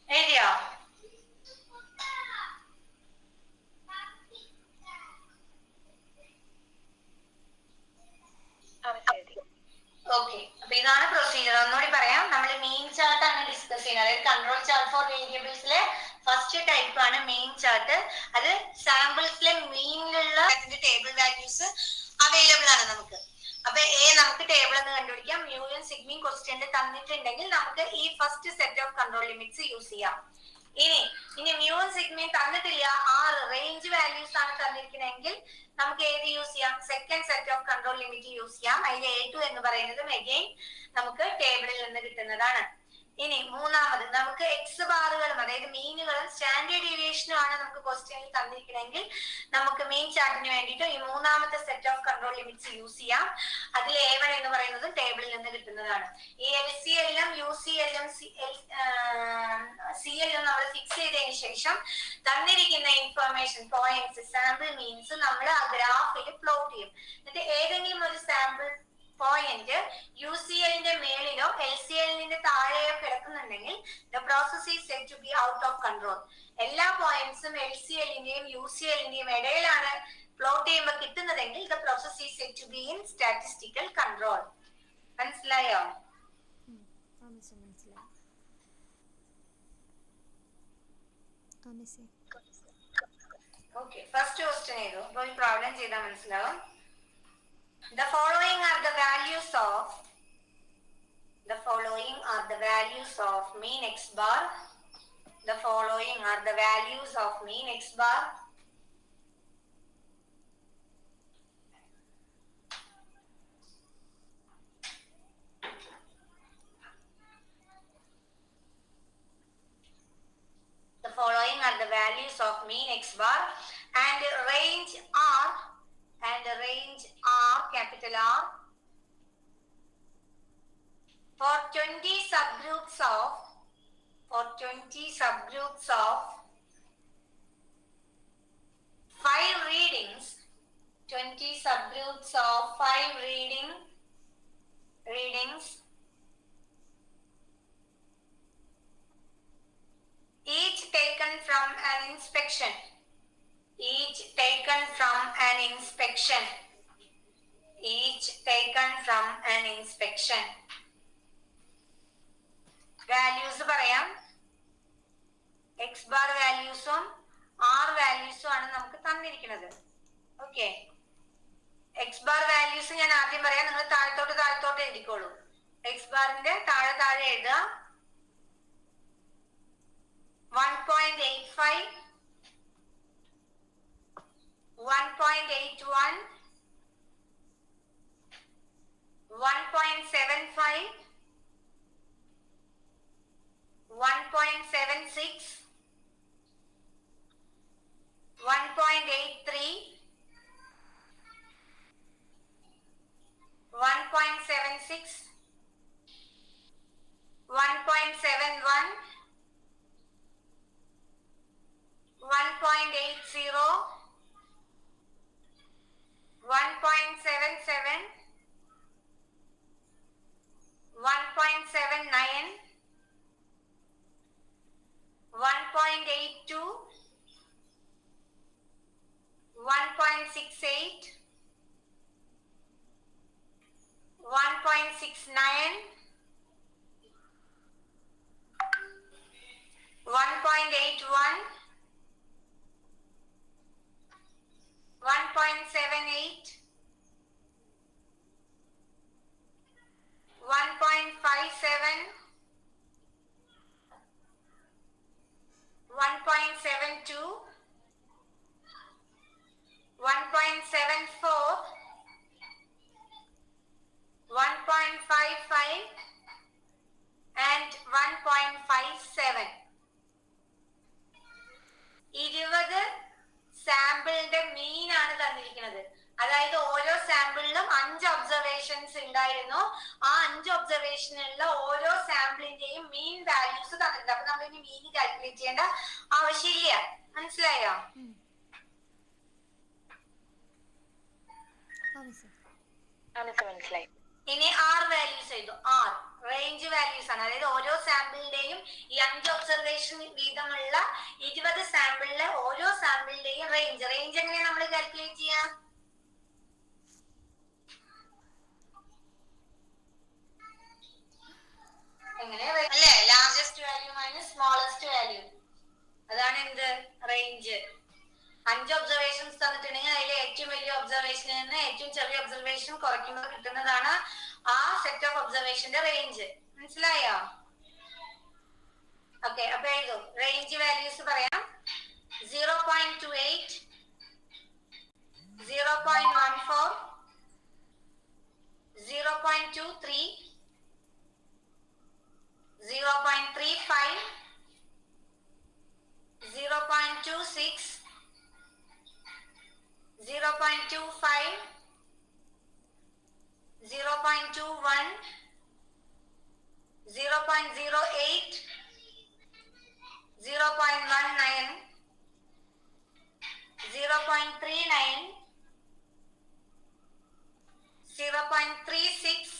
[SPEAKER 1] Area. Okay. അപ്പോൾ ഇതാണ് procedure. ഒന്നുകൂടി പറയാം. നമ്മൾ main chart ആണ് discuss ചെയ്യുന്നത്. അതായത് control chart for വേരിയബിൾസിലെ first type ആണ് മെയിൻ ചാർട്ട്. അത് സാമ്പിൾസിലെ മെയിനിലുള്ള ടേബിൾ വാല്യൂസ് അവൈലബിൾ ആണ് നമുക്ക്. അപ്പൊ നമുക്ക് ടേബിൾ എന്ന് കണ്ടുപിടിക്കാം. മ്യൂയും സിഗ്മയും ക്വസ്റ്റ്യനിൽ തന്നിട്ടുണ്ടെങ്കിൽ നമുക്ക് ഈ first set of control limits use ചെയ്യാം. ഇനി മ്യൂവും സിഗ്മയും തന്നിട്ടില്ല, 6 റേഞ്ച് വാല്യൂസ് ആണ് തന്നിരിക്കുന്നതെങ്കിൽ നമുക്ക് ഏത് യൂസ് ചെയ്യാം? Second set of control limit use ചെയ്യാം. അതിൽ A2 എന്ന് പറയുന്നതും അഗൈൻ നമുക്ക് ടേബിളിൽ നിന്ന് കിട്ടുന്നതാണ്. ഇനി മൂന്നാമത് നമുക്ക് എക്സ് ബാറുകളും അതായത് മീനുകളും സ്റ്റാൻഡേർഡ് ഡീവിയേഷനും ആണ് നമുക്ക് ക്വസ്റ്റ്യനിൽ തന്നിരിക്കണമെങ്കിൽ നമുക്ക് മെയിൻ ചാർട്ടിന് വേണ്ടിയിട്ട് ഈ മൂന്നാമത്തെ set of control limits use ചെയ്യാം. അതിൽ A1 എന്ന് പറയുന്നത് ടേബിളിൽ നിന്ന് കിട്ടുന്നതാണ്. ഈ LCLും UCLും CLും നമ്മൾ ഫിക്സ് ചെയ്തതിന് ശേഷം തന്നിരിക്കുന്ന ഇൻഫർമേഷൻ പോയിന്റ്സ് സാമ്പിൾ മീൻസ് നമ്മൾ ആ ഗ്രാഫിൽ പ്ലോട്ട് ചെയ്യും. എന്നിട്ട് ഏതെങ്കിലും ഒരു സാമ്പിൾ പോയിന്റ് UCLന്റെ മേളിലോ LCLന്റെ താഴെയോ കിടക്കുന്നുണ്ടെങ്കിൽ the process is said to be out of control. എല്ലാ പോയിന്റ്സും LCLന്റെയും UCLന്റെയും ഇടയിലാണ് പ്ലോട്ട് ചെയ്യുമ്പോൾ കിട്ടുന്നതെങ്കിൽ the process is said to be in statistical control. മനസ്സിലായോ? Okay, first question ചെയ്തു. അപ്പോൾ ഈ പ്രോബ്ലം ചെയ്താൽ മനസ്സിലാവും. The following are the values of mean x bar. The following are the values of mean x bar. values of mean x bar and range R capital R for 20 subgroups of 5 readings, 20 subgroups of 5 readings, each taken from an inspection. Values പറയാം. X bar valuesഉം R valuesഉം ആണ് നമുക്ക് തന്നിരിക്കുന്നത്. Okay, X bar values ഞാൻ ആദ്യം പറയാം, നിങ്ങൾ താഴത്തോട്ട് എഴുതിക്കോളൂ. X barന്റെ താഴെ എഴുതുക 1.85, 1.81, 1.75, 1.76, 1.83, 1.76, 1.71, 1.80, 1.77, 1.79, 1.82, 1.68, 1.69, 1.81, 1.78, 1.57, 1.72, 1.74, 1.55 and 1.57. 20 സാമ്പിളിന്റെ മീൻ ആണ് തന്നിരിക്കുന്നത്. അതായത് ഓരോ സാമ്പിളിലും 5 ഒബ്സർവേഷൻസ് ഉണ്ടായിരുന്നു. ആ 5 ഒബ്സർവേഷനിലുള്ള ഓരോ സാമ്പിളിന്റെയും മീൻ വാല്യൂസ് തന്നിട്ടുണ്ട്. അപ്പൊ നമ്മൾ ഇനി മീൻ കാൽക്കുലേറ്റ് ചെയ്യേണ്ട ആവശ്യമില്ല. മനസ്സിലായോ? മനസ്സിലായി. ഇനി ആർ വാല്യൂസ് എഴുതു. ആർ റേഞ്ച് വാല്യൂസ് ആണ്. അതായത് ഓരോ സാമ്പിളിന്റെയും ഈ 5 ഒബ്സർവേഷൻ വീതമുള്ള 20 സാമ്പിളിലെ ഓരോ സാമ്പിളിന്റെയും റേഞ്ച് എങ്ങനെ നമ്മൾ കാൽക്കുലേറ്റ് ചെയ്യാം? എങ്ങനെ അല്ലേ? Largest value minus smallest value, അതാണ് എന്ത് റേഞ്ച്. 5 ഒബ്സർവേഷൻസ് തന്നിട്ടുണ്ടെങ്കിൽ അതിൽ ഏറ്റവും വലിയ ഒബ്സർവേഷനിൽ നിന്ന് ഏറ്റവും ചെറിയ ഒബ്സർവേഷൻ കുറയ്ക്കുമ്പോൾ കിട്ടുന്നതാണ് ആ സെറ്റ് ഓഫ് ഒബ്സർവേഷന്റെ റേഞ്ച്. മനസ്സിലായോ? ഓക്കെ, അപ്പൊ എഴുതും. റേഞ്ച് വാല്യൂസ് പറയാം. 0.28, 0.14, 0.23, 0.35, 0.26, 0.25, 0.21, 0.08, 0.19, 0.39, 0.36,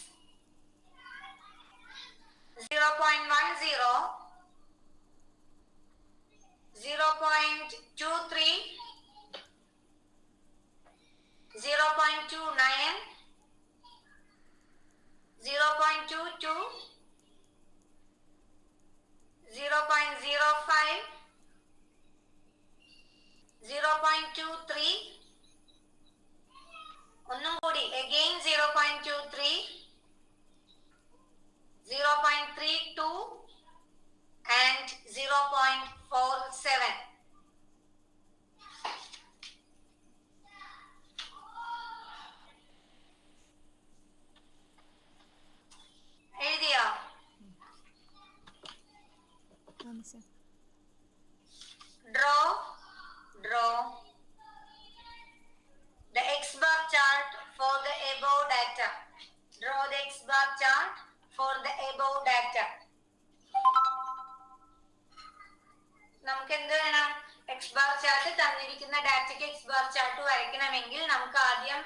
[SPEAKER 1] 0.10, 0.23, 0.29, 0.22, 0.05, 0.23, ഒന്നും കൂടി again 0.23, 0.32 and 0.47. എഴുതിയോ? Draw the X bar chart for the above data. Draw the X bar chart for the above data. നമുക്ക് എന്ത് വേണം? എക്സ് ബാർ ചാർട്ട് തന്നിരിക്കുന്ന ഡാറ്റയ്ക്ക് എക്സ് ബാർ ചാർട്ട് വരയ്ക്കണമെങ്കിൽ നമുക്ക് ആദ്യം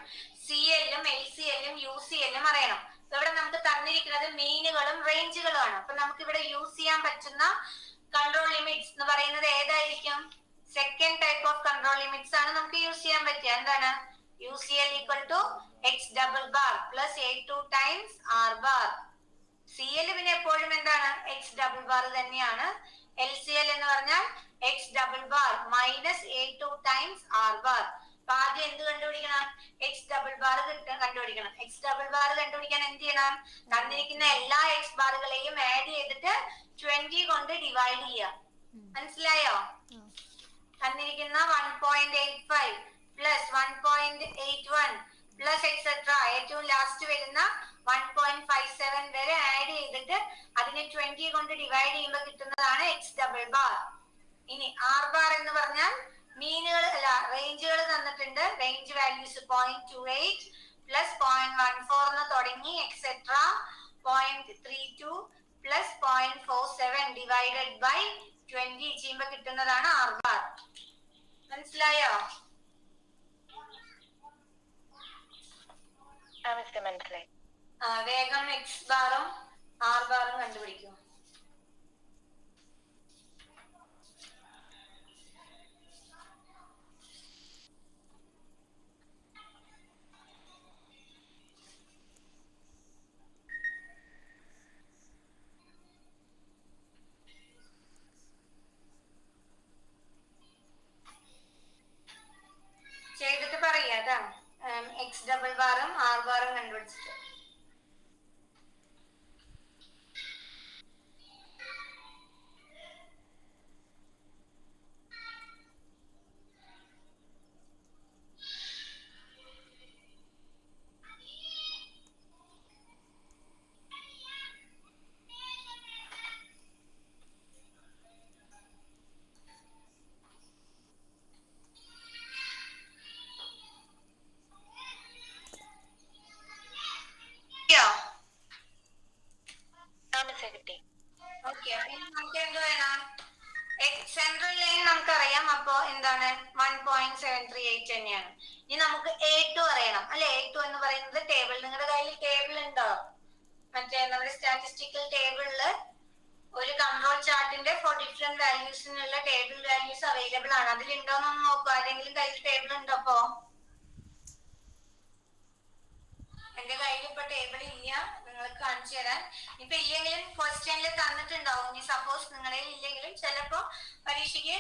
[SPEAKER 1] CLഉം LCLഉം UCLഉം അറിയണം. ഇവിടെ നമുക്ക് തന്നിരിക്കുന്നത് മീനുകളും റേഞ്ചുകളും ആണ്. അപ്പൊ നമുക്ക് ഇവിടെ യൂസ് ചെയ്യാൻ പറ്റുന്ന കൺട്രോൾ ലിമിറ്റ്സ് എന്ന് പറയുന്നത് ഏതായിരിക്കും? Second type of control limits ആണ് നമുക്ക് യൂസ് ചെയ്യാൻ പറ്റുക. എന്താണ്? UCL equal to X double bar plus A2 times R bar. CL പിന്നെ എപ്പോഴും എന്താണ്? X double bar തന്നെയാണ്. LCL എന്ന് പറഞ്ഞാൽ X double bar minus A2 times R bar. അപ്പൊ ആദ്യം എന്ത് കണ്ടുപിടിക്കണം? X double bar കണ്ടുപിടിക്കണം. X double bar കണ്ടുപിടിക്കാൻ എന്ത് ചെയ്യണം? തന്നിരിക്കുന്ന എല്ലാ X ബാറുകളെയും ആഡ് ചെയ്തിട്ട് 20 കൊണ്ട് ഡിവൈഡ് ചെയ്യുക. മനസ്സിലായോ? തന്നിരിക്കുന്ന 1.85 പ്ലസ് 1.81 പ്ലസ് എക്സെട്ര ഏറ്റവും ലാസ്റ്റ് വരുന്ന 1.57 വരെ ആഡ് ചെയ്തിട്ട് അതിനെ 20 കൊണ്ട് ഡിവൈഡ് ചെയ്യുമ്പോൾ കിട്ടുന്നതാണ് എക്സ് ഡബിൾ ബാർ. ഇനി ആർ ബാർ എന്ന് പറഞ്ഞാൽ മീനുകൾ അല്ല റേഞ്ചുകൾ തന്നിട്ടുണ്ട്. റേഞ്ച് വാല്യൂസ് 0.28 പ്ലസ് 0.14 എന്ന് തുടങ്ങി എക്സെട്ര 0.32 പ്ലസ് 0.47 ഡിവൈഡഡ് ബൈ 20 ചെയ്യുമ്പോൾ കിട്ടുന്നതാണ് ആർ ബാർ. മനസ്സിലായോ?
[SPEAKER 2] മനസ്സിലായി.
[SPEAKER 1] വേഗം എക്സ് ബാറും ആർ ബാറും കണ്ടുപിടിക്കും. ചെയ്തിട്ട് പറയാ. എക്സ് ഡബിൾ ബാറും ആർ ബാറും കണ്ടുപിടിച്ചിട്ട് സെൻട്രൽ ലൈൻ നമുക്കറിയാം. അപ്പോ എന്താണ്? 1.738 തന്നെയാണ്. ഇനി നമുക്ക് A2 അറിയണം അല്ലെ? A2 എന്ന് പറയുന്നത് ടേബിൾ. നിങ്ങളുടെ കയ്യിൽ ടേബിൾ ഉണ്ടോ? മറ്റേ നമ്മുടെ സ്റ്റാറ്റിസ്റ്റിക്കൽ ടേബിളില് ഒരു കൺട്രോൾ ചാർട്ടിന്റെ ഫോർ ഡിഫറെന്റ് വാല്യൂസിനുള്ള ടേബിൾ വാല്യൂസ് അവൈലബിൾ ആണ്. അതിലുണ്ടോന്നൊന്ന് നോക്കൂ. ആരെങ്കിലും കയ്യിൽ ടേബിൾ ഉണ്ടോ? അപ്പോ എന്റെ കയ്യിൽ ഇപ്പൊ ടേബിൾ ഇല്ല. നിങ്ങൾക്ക് കാണിച്ചു തരാൻ. ഇപ്പൊ ഇല്ലെങ്കിലും ക്വസ്റ്റ്യനിൽ തന്നിട്ടുണ്ടാവും. ഇനി സപ്പോസ് നിങ്ങളുടെ ഇല്ലെങ്കിലും ചിലപ്പോ പരീക്ഷയ്ക്ക്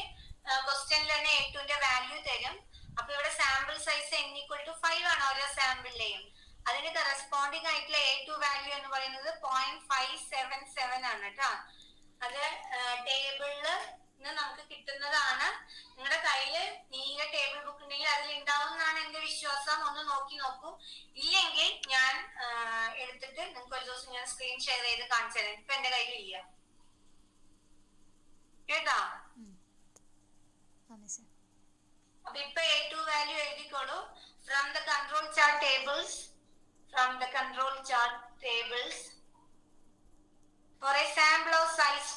[SPEAKER 1] ക്വസ്റ്റ്യനിൽ തന്നെ A2ന്റെ വാല്യൂ തരും. അപ്പൊ ഇവിടെ സാമ്പിൾ സൈസ് n=5 ആണ് ഓരോ സാമ്പിളിലെയും. അതിന് കറസ്പോണ്ടിങ് ആയിട്ടുള്ള A2 വാല്യൂ എന്ന് പറയുന്നത് 0.577 ആണ് കേട്ടോ. അത് ടേബിളില് നമുക്ക് കിട്ടുന്നതാണ്. നിങ്ങളുടെ കയ്യില് നീല ടേബിൾ ബുക്ക് ഉണ്ടെങ്കിൽ അതിൽ ഉണ്ടാവുന്നതാണ് എന്റെ വിശ്വാസം. ഒന്ന് നോക്കി നോക്കൂ. ഇല്ലെങ്കിൽ ഞാൻ എടുത്തിട്ട് നിങ്ങൾക്ക് ഒരു ദിവസം ഞാൻ സ്ക്രീൻ ഷെയർ ചെയ്ത് കാണിച്ചു തരാം. ഇപ്പൊ എന്റെ കയ്യിൽ ഇല്ല കേട്ടോ. അപ്പൊ ഇപ്പൊ A2 വാല്യൂ എഴുതിക്കോളൂ. From the control chart tables for a sample of size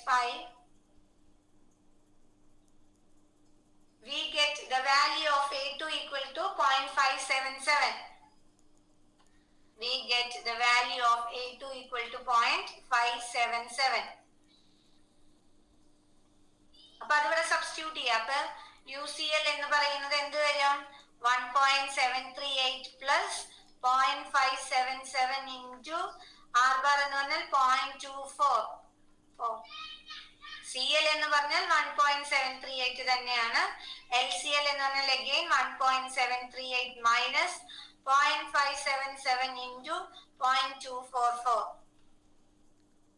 [SPEAKER 1] 5 we get the value of A2 equal to 0.577. We get the value of A2 equal to 0.577. അപ്പൊ അതിവിടെ സബ്സ്റ്റിറ്റ്യൂട്ട് ചെയ്യാം. അപ്പൊ UCL എന്ന് പറയുന്നത് എന്ത് വരും? 1.738 പ്ലസ് 0.577 ഇൻറ്റു ആർ ബാർ എന്ന് പറഞ്ഞാൽ 0.24. CL എന്ന് പറഞ്ഞാൽ 1.738 തന്നെയാണ്. LCL എന്ന് പറഞ്ഞാൽ അഗൈൻ 1.738 മൈനസ് 0.577 ഇൻറ്റു 0.244.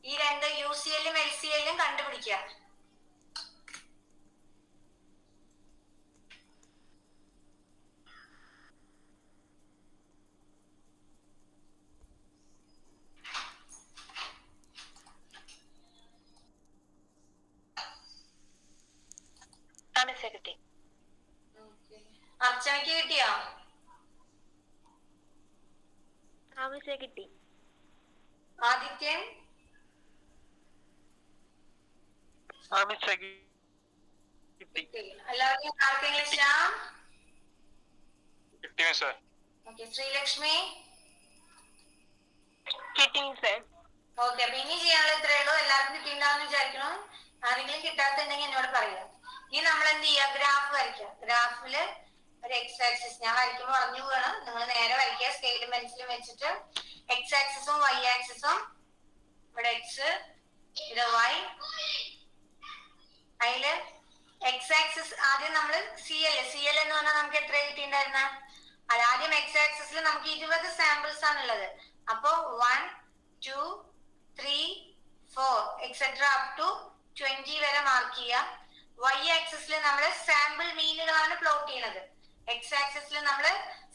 [SPEAKER 1] ഈ രണ്ട് UCLഉം LCLഉം കണ്ടുപിടിക്കുക.
[SPEAKER 2] കിട്ടി.
[SPEAKER 1] അർച്ചനയ്ക്ക് കിട്ടിയോ?
[SPEAKER 2] കിട്ടി.
[SPEAKER 1] ആദിത്യൻ കിട്ടി. എല്ലാവർക്കും ആർക്കെങ്കിലും ശ്യാം
[SPEAKER 3] കിട്ടി മിസ്സേ.
[SPEAKER 1] ഓക്കെ. ശ്രീലക്ഷ്മി
[SPEAKER 2] കിട്ടി മിസ്സേ.
[SPEAKER 1] ഓക്കെ. അപ്പൊ ഇനി ചെയ്യാനുള്ള ഇത്രയേ ഉള്ളൂ. എല്ലാവർക്കും കിട്ടിയിട്ടുണ്ടാവുമെന്ന് വിചാരിക്കണം. ആരെങ്കിലും കിട്ടാത്തുണ്ടെങ്കിൽ എന്നോട് പറയുക. ഇനി നമ്മൾ എന്ത് ചെയ്യുക? ഗ്രാഫ് വരയ്ക്കുക. ഗ്രാഫില് ഒരു എക്സ് ആക്സിസ് ഞാൻ വരയ്ക്കുമ്പോൾ പറഞ്ഞു പോവാണ്. നിങ്ങൾ നേരെ വരയ്ക്കുക. സ്കെയിലും പെൻസിലും വെച്ചിട്ട് എക്സ് ആക്സിസും വൈ ആക്സിസും. ഇവിടെ എക്സ്, ഇത് വൈ. അതില് എക്സ് ആക്സിസ് ആദ്യം നമ്മൾ സി എൽ എന്ന് പറഞ്ഞാൽ നമുക്ക് എത്ര കിട്ടിയിട്ടുണ്ടായിരുന്ന? അത് ആദ്യം എക്സ് ആക്സിസിൽ നമുക്ക് 20 സാമ്പിൾസ് ആണുള്ളത്. അപ്പോ 1 2 3 4 എക്സെട്ര അപ് ടു 20 വരെ മാർക്ക് ചെയ്യുക. വൈ ആക്സിസിൽ നമ്മൾ സാമ്പിൾ മീനുകളാണ് പ്ലോട്ട് ചെയ്യുന്നത്. എക്സ് ആക്സിസിൽ നമ്മൾ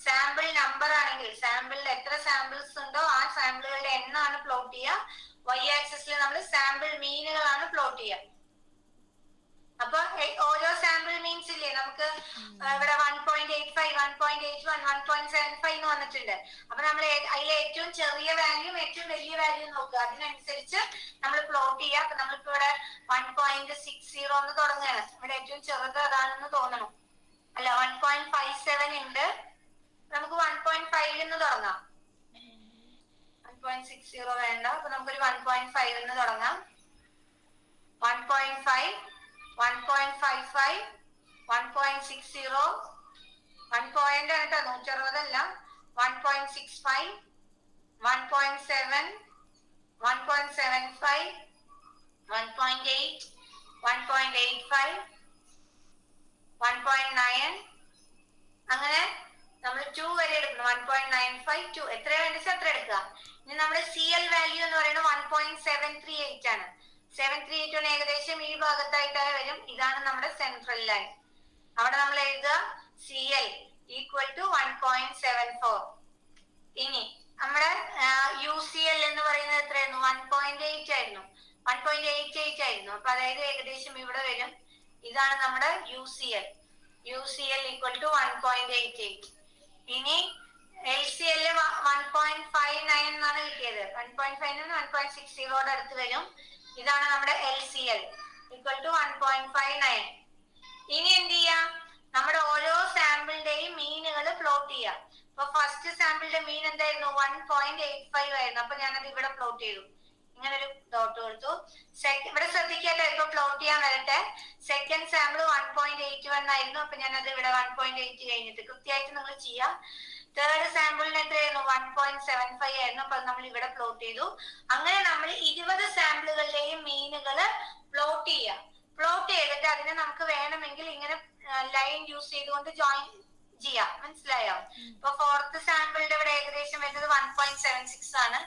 [SPEAKER 1] സാമ്പിൾ നമ്പർ ആണെങ്കിൽ സാമ്പിളിൽ എത്ര സാമ്പിൾസ് ഉണ്ടോ ആ സാമ്പിളുകളുടെ എണ്ണമാണ് പ്ലോട്ട് ചെയ്യുക. വൈ ആക്സിസിൽ നമ്മൾ സാമ്പിൾ മീനുകളാണ് പ്ലോട്ട് ചെയ്യുക. അപ്പൊ ഓരോ സാമ്പിൾ മീൻസ് ഇല്ലേ നമുക്ക് ഇവിടെ 1.85 1.81 1.75 എന്ന് വന്നിട്ടുണ്ട്. അപ്പൊ നമ്മൾ അതിൽ ഏറ്റവും ചെറിയ വാല്യൂ ഏറ്റവും വലിയ വാല്യൂ നോക്കുക. അതിനനുസരിച്ച് നമ്മൾ പ്ലോട്ട് ചെയ്യുക. അപ്പൊ നമ്മളിപ്പോ ഇവിടെ 1.60 എന്ന് തുടങ്ങുകയാണ്. ഇവിടെ ഏറ്റവും ചെറുത് അതാണെന്ന് തോന്നണം. അല്ല 1.57 ഉണ്ട്. നമുക്ക് 1.5 എന്ന് തുടങ്ങാം. 1.60 വേണ്ട. അപ്പൊ നമുക്കൊരു 1.5 എന്ന് തുടങ്ങാം. 1.5 1.55 1.60 1 പോയിന്റ് കേട്ടോ, 160 അല്ല. 1.65 1.7 1.75 1.8 1.85 1.9 അങ്ങനെ നമ്മൾ 2 വരെ എടുക്കണം. 1.95 2 എത്ര വേണ്ടത് അത്ര എടുക്കുക. ഇനി നമ്മുടെ സി എൽ വാല്യൂ എന്ന് പറയുന്നത് 1.738 ആണ്. 738 ഏകദേശം ഈ ഭാഗത്തായിട്ടാണ് വരും. ഇതാണ് നമ്മുടെ സെൻട്രൽ ലൈൻ. അവിടെ നമ്മൾ എഴുതുക സി എൽ ഈക്വൽ ടു 1.74. ഇനി നമ്മുടെ യു സി എൽ എന്ന് പറയുന്നത് എത്രയായിരുന്നു? 1.8 ആയിരുന്നു. 1.88 ആയിരുന്നു. അപ്പൊ അതായത് ഏകദേശം ഇവിടെ വരും. ഇതാണ് നമ്മുടെ U C L. U C L equal to 1.88. ഇനി എൽ സി എൽ 1.59 എന്നാണ് കിട്ടിയത്. 1.5 1.60 അടുത്ത് വരും. ഇതാണ് നമ്മുടെ L C L equal to 1.59. ഇനി എന്ത് ചെയ്യാം? നമ്മുടെ ഓരോ സാമ്പിളിന്റെയും മീനുകൾ പ്ലോട്ട് ചെയ്യാം. അപ്പൊ ഫസ്റ്റ് സാമ്പിളിന്റെ മീൻ എന്തായിരുന്നു? 1.85 ആയിരുന്നു. അപ്പൊ ഞാനത് ഇവിടെ പ്ലോട്ട് ചെയ്തു. ഇങ്ങനെ ഒരു ഡോട്ട് കൊടുത്തു. ഇവിടെ ശ്രദ്ധിക്കട്ടെ, ഇപ്പൊ പ്ലോട്ട് ചെയ്യാൻ വരട്ടെ. സെക്കൻഡ് സാമ്പിൾ 1.81 ആയിരുന്നു. അപ്പൊ ഞാനത് ഇവിടെ 1.8 കഴിഞ്ഞിട്ട് കൃത്യമായിട്ട് നിങ്ങൾ ചെയ്യാം. തേർഡ് സാമ്പിളിന് എത്രയായിരുന്നു? 1.75 ആയിരുന്നു. അപ്പൊ നമ്മൾ ഇവിടെ പ്ലോട്ട് ചെയ്തു. അങ്ങനെ നമ്മൾ 20 സാമ്പിളുകളുടെയും മീനുകള് പ്ലോട്ട് ചെയ്യാം. പ്ലോട്ട് ചെയ്തിട്ട് അതിനെ നമുക്ക് വേണമെങ്കിൽ ഇങ്ങനെ ലൈൻ യൂസ് ചെയ്തുകൊണ്ട് ജോയിൻ ചെയ്യാം. മനസ്സിലായോ? ഇപ്പൊ ഫോർത്ത് സാമ്പിളിന്റെ ഇവിടെ ഏകദേശം വരുന്നത് 1.76 ആണ്.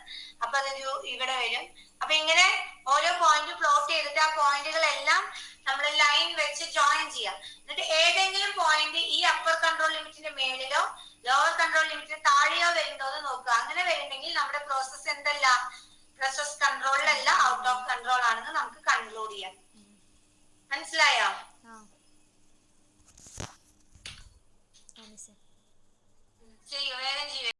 [SPEAKER 1] അപ്പൊ അതൊരു ഇവിടെ വരും. അപ്പൊ ഇങ്ങനെ ഓരോ പോയിന്റ് പ്ലോട്ട് ചെയ്തിട്ട് ആ പോയിന്റുകളെല്ലാം നമ്മൾ ലൈൻ വെച്ച് ജോയിൻ ചെയ്യാം. എന്നിട്ട് ഏതെങ്കിലും പോയിന്റ് ഈ അപ്പർ കൺട്രോൾ ലിമിറ്റിന്റെ മേളിലോ ലോവർ കൺട്രോൾ ലിമിറ്റിന് താഴെയോ വരുന്നോ എന്ന് നോക്കുക. അങ്ങനെ വരുന്നെങ്കിൽ നമ്മുടെ പ്രോസസ് എന്തല്ല? പ്രോസസ് കൺട്രോളിലല്ല, ഔട്ട് ഓഫ് കൺട്രോൾ ആണെന്ന് നമുക്ക് കൺക്ലൂഡ് ചെയ്യാം. മനസ്സിലായോ? ചെയ്യൂ, വേഗം ചെയ്യൂ.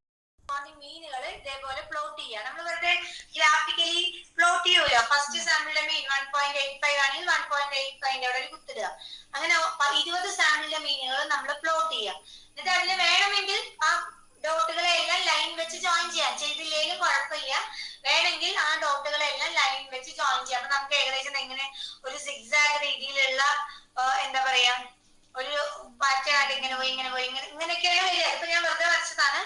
[SPEAKER 1] മീനുകൾ ഇതേപോലെ പ്ലോട്ട് ചെയ്യുക. നമ്മൾ വെറുതെ ഗ്രാഫിക്കലി പ്ലോട്ട് ചെയ്യൂല. ഫസ്റ്റ് സാമ്പിളിന്റെ മീൻ 1.85 ആണെങ്കിൽ 1.85 അവിടെ ഒരു കുത്തിടുക. അങ്ങനെ 20 സാമ്പിളിന്റെ മീനുകൾ നമ്മൾ പ്ലോട്ട് ചെയ്യുക. എന്നിട്ട് അതിന് വേണമെങ്കിൽ ആ ഡോട്ടുകളെല്ലാം ലൈൻ വെച്ച് ജോയിൻ ചെയ്യാം. ചെയ്തില്ലെങ്കിൽ കുഴപ്പമില്ല. വേണമെങ്കിൽ ആ ഡോട്ടുകളെല്ലാം ലൈൻ വെച്ച് ജോയിൻ ചെയ്യാം. അപ്പൊ നമുക്ക് ഏകദേശം എങ്ങനെ ഒരു സിഗ്സാഗ് രീതിയിലുള്ള എന്താ പറയാ ഒരു പാറ്റേൺ ഇങ്ങനെ പോയി ഇങ്ങനെ പോയി ഇങ്ങനെയൊക്കെയാണ് വരിക. ഇപ്പൊ ഞാൻ വെറുതെ വരച്ചതാണ്.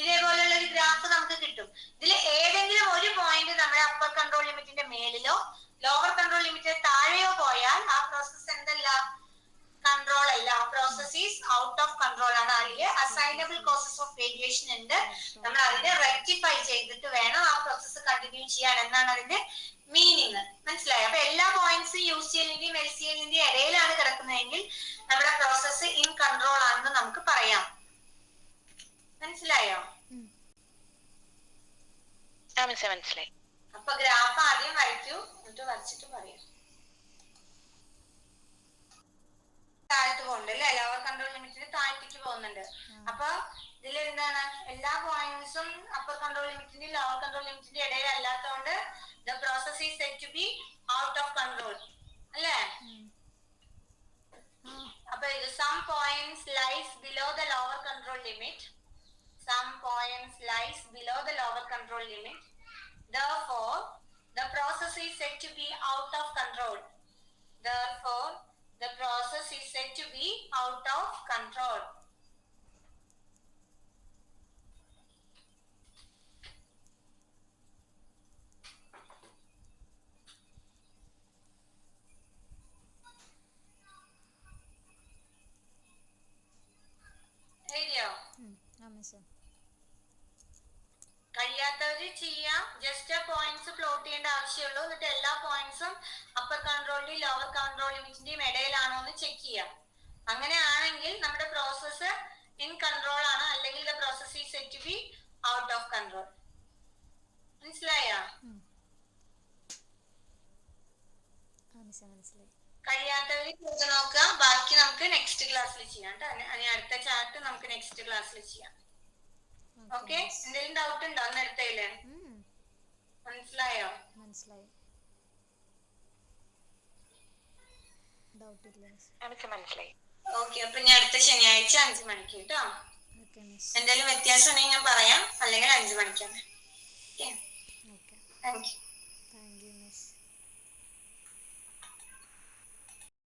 [SPEAKER 1] ഇതേപോലെയുള്ള ഒരു ഗ്രാഫ് നമുക്ക് കിട്ടും. ഇതിൽ ഏതെങ്കിലും ഒരു പോയിന്റ് നമ്മുടെ അപ്പർ കൺട്രോൾ ലിമിറ്റിന്റെ മേലിലോ ലോവർ കൺട്രോൾ ലിമിറ്റിന്റെ താഴെയോ പോയാൽ ആ പ്രോസസ് എന്തല്ല? കൺട്രോൾ അല്ല. ആ process is out of control ആണ്. അതില് അസൈനബിൾ കോസസ് ഓഫ് വേരിയേഷൻ ഉണ്ട്. നമ്മൾ അതിനെ റെക്ടിഫൈ ചെയ്തിട്ട് വേണം ആ പ്രോസസ് കണ്ടിന്യൂ ചെയ്യാൻ എന്നാണ് അതിന്റെ മീനിങ്. മനസ്സിലായോ? അപ്പൊ എല്ലാ പോയിന്റ്സും യു സി എല്ലിന്റെയും എൽ സി എല്ലിന്റെയും ഇടയിലാണ് കിടക്കുന്നതെങ്കിൽ നമ്മുടെ പ്രോസസ് ഇൻ കൺട്രോൾ ആണെന്ന് നമുക്ക് പറയാം. മനസ്സിലായോ?
[SPEAKER 2] മനസ്സിലായി.
[SPEAKER 1] അപ്പൊ ഗ്രാഫ് ആദ്യം വരയ്ക്കൂ, എന്നിട്ട് വരച്ചിട്ട് പറയാം. താഴത്ത് പോകുന്നുണ്ട് അല്ലെ, ലോവർ കൺട്രോൾ ലിമിറ്റിന് താഴത്തേക്ക് പോകുന്നുണ്ട്. അപ്പൊ ഇതിൽ എന്താണ്, എല്ലാ പോയിന്റ്സും അപ്പർ കൺട്രോൾ ലിമിറ്റിന്റെ ലോവർ കൺട്രോൾ ലിമിറ്റിന്റെ ഇടയിൽ അല്ലാത്തതുകൊണ്ട് the process is set to be out of control അല്ലേ. അപ്പൊ ഇത് some points lies below the lower control limit, some points lies below the lower control limit, therefore the process is said to be out of control, therefore the process is said to be out of control. കഴിയാത്തവര് ചെയ്യാം, just points plot ചെയ്യേണ്ട ആവശ്യമുള്ളൂ. എന്നിട്ട് എല്ലാ പോയിന്റ്സും upper കൺട്രോളിന്റെയും lower control ലിമിറ്റിന്റെയും ഇടയിലാണോ എന്ന് check ചെയ്യാം. അങ്ങനെ ആണെങ്കിൽ നമ്മുടെ പ്രോസസ്സ് ഇൻ കൺട്രോൾ ആണ്, അല്ലെങ്കിൽ the process is set to be out of control. മനസ്സിലായോ? കഴിയാത്തവര് ചെയ്ത് നോക്കുക. ബാക്കി നമുക്ക് നെക്സ്റ്റ് ക്ലാസ്സിൽ ചെയ്യാം കേട്ടോ. അടുത്ത ചാർട്ട് നമുക്ക് നെക്സ്റ്റ് ക്ലാസ്സിൽ ചെയ്യാം. ഓക്കെ, എന്തെങ്കിലും ഡൗട്ട് ഉണ്ടോ അന്നെടുത്തതില്? മനസ്സിലായോ?
[SPEAKER 3] മനസ്സിലായി.
[SPEAKER 2] മനസ്സിലായി.
[SPEAKER 1] ഓക്കെ, അപ്പൊ ഞാൻ അടുത്ത ശനിയാഴ്ച 5 മണിക്ക് കേട്ടോ. എന്തെങ്കിലും വ്യത്യാസം ഉണ്ടെങ്കിൽ ഞാൻ പറയാം, അല്ലെങ്കിൽ 5 മണിക്കാണ്. Okay, thank you.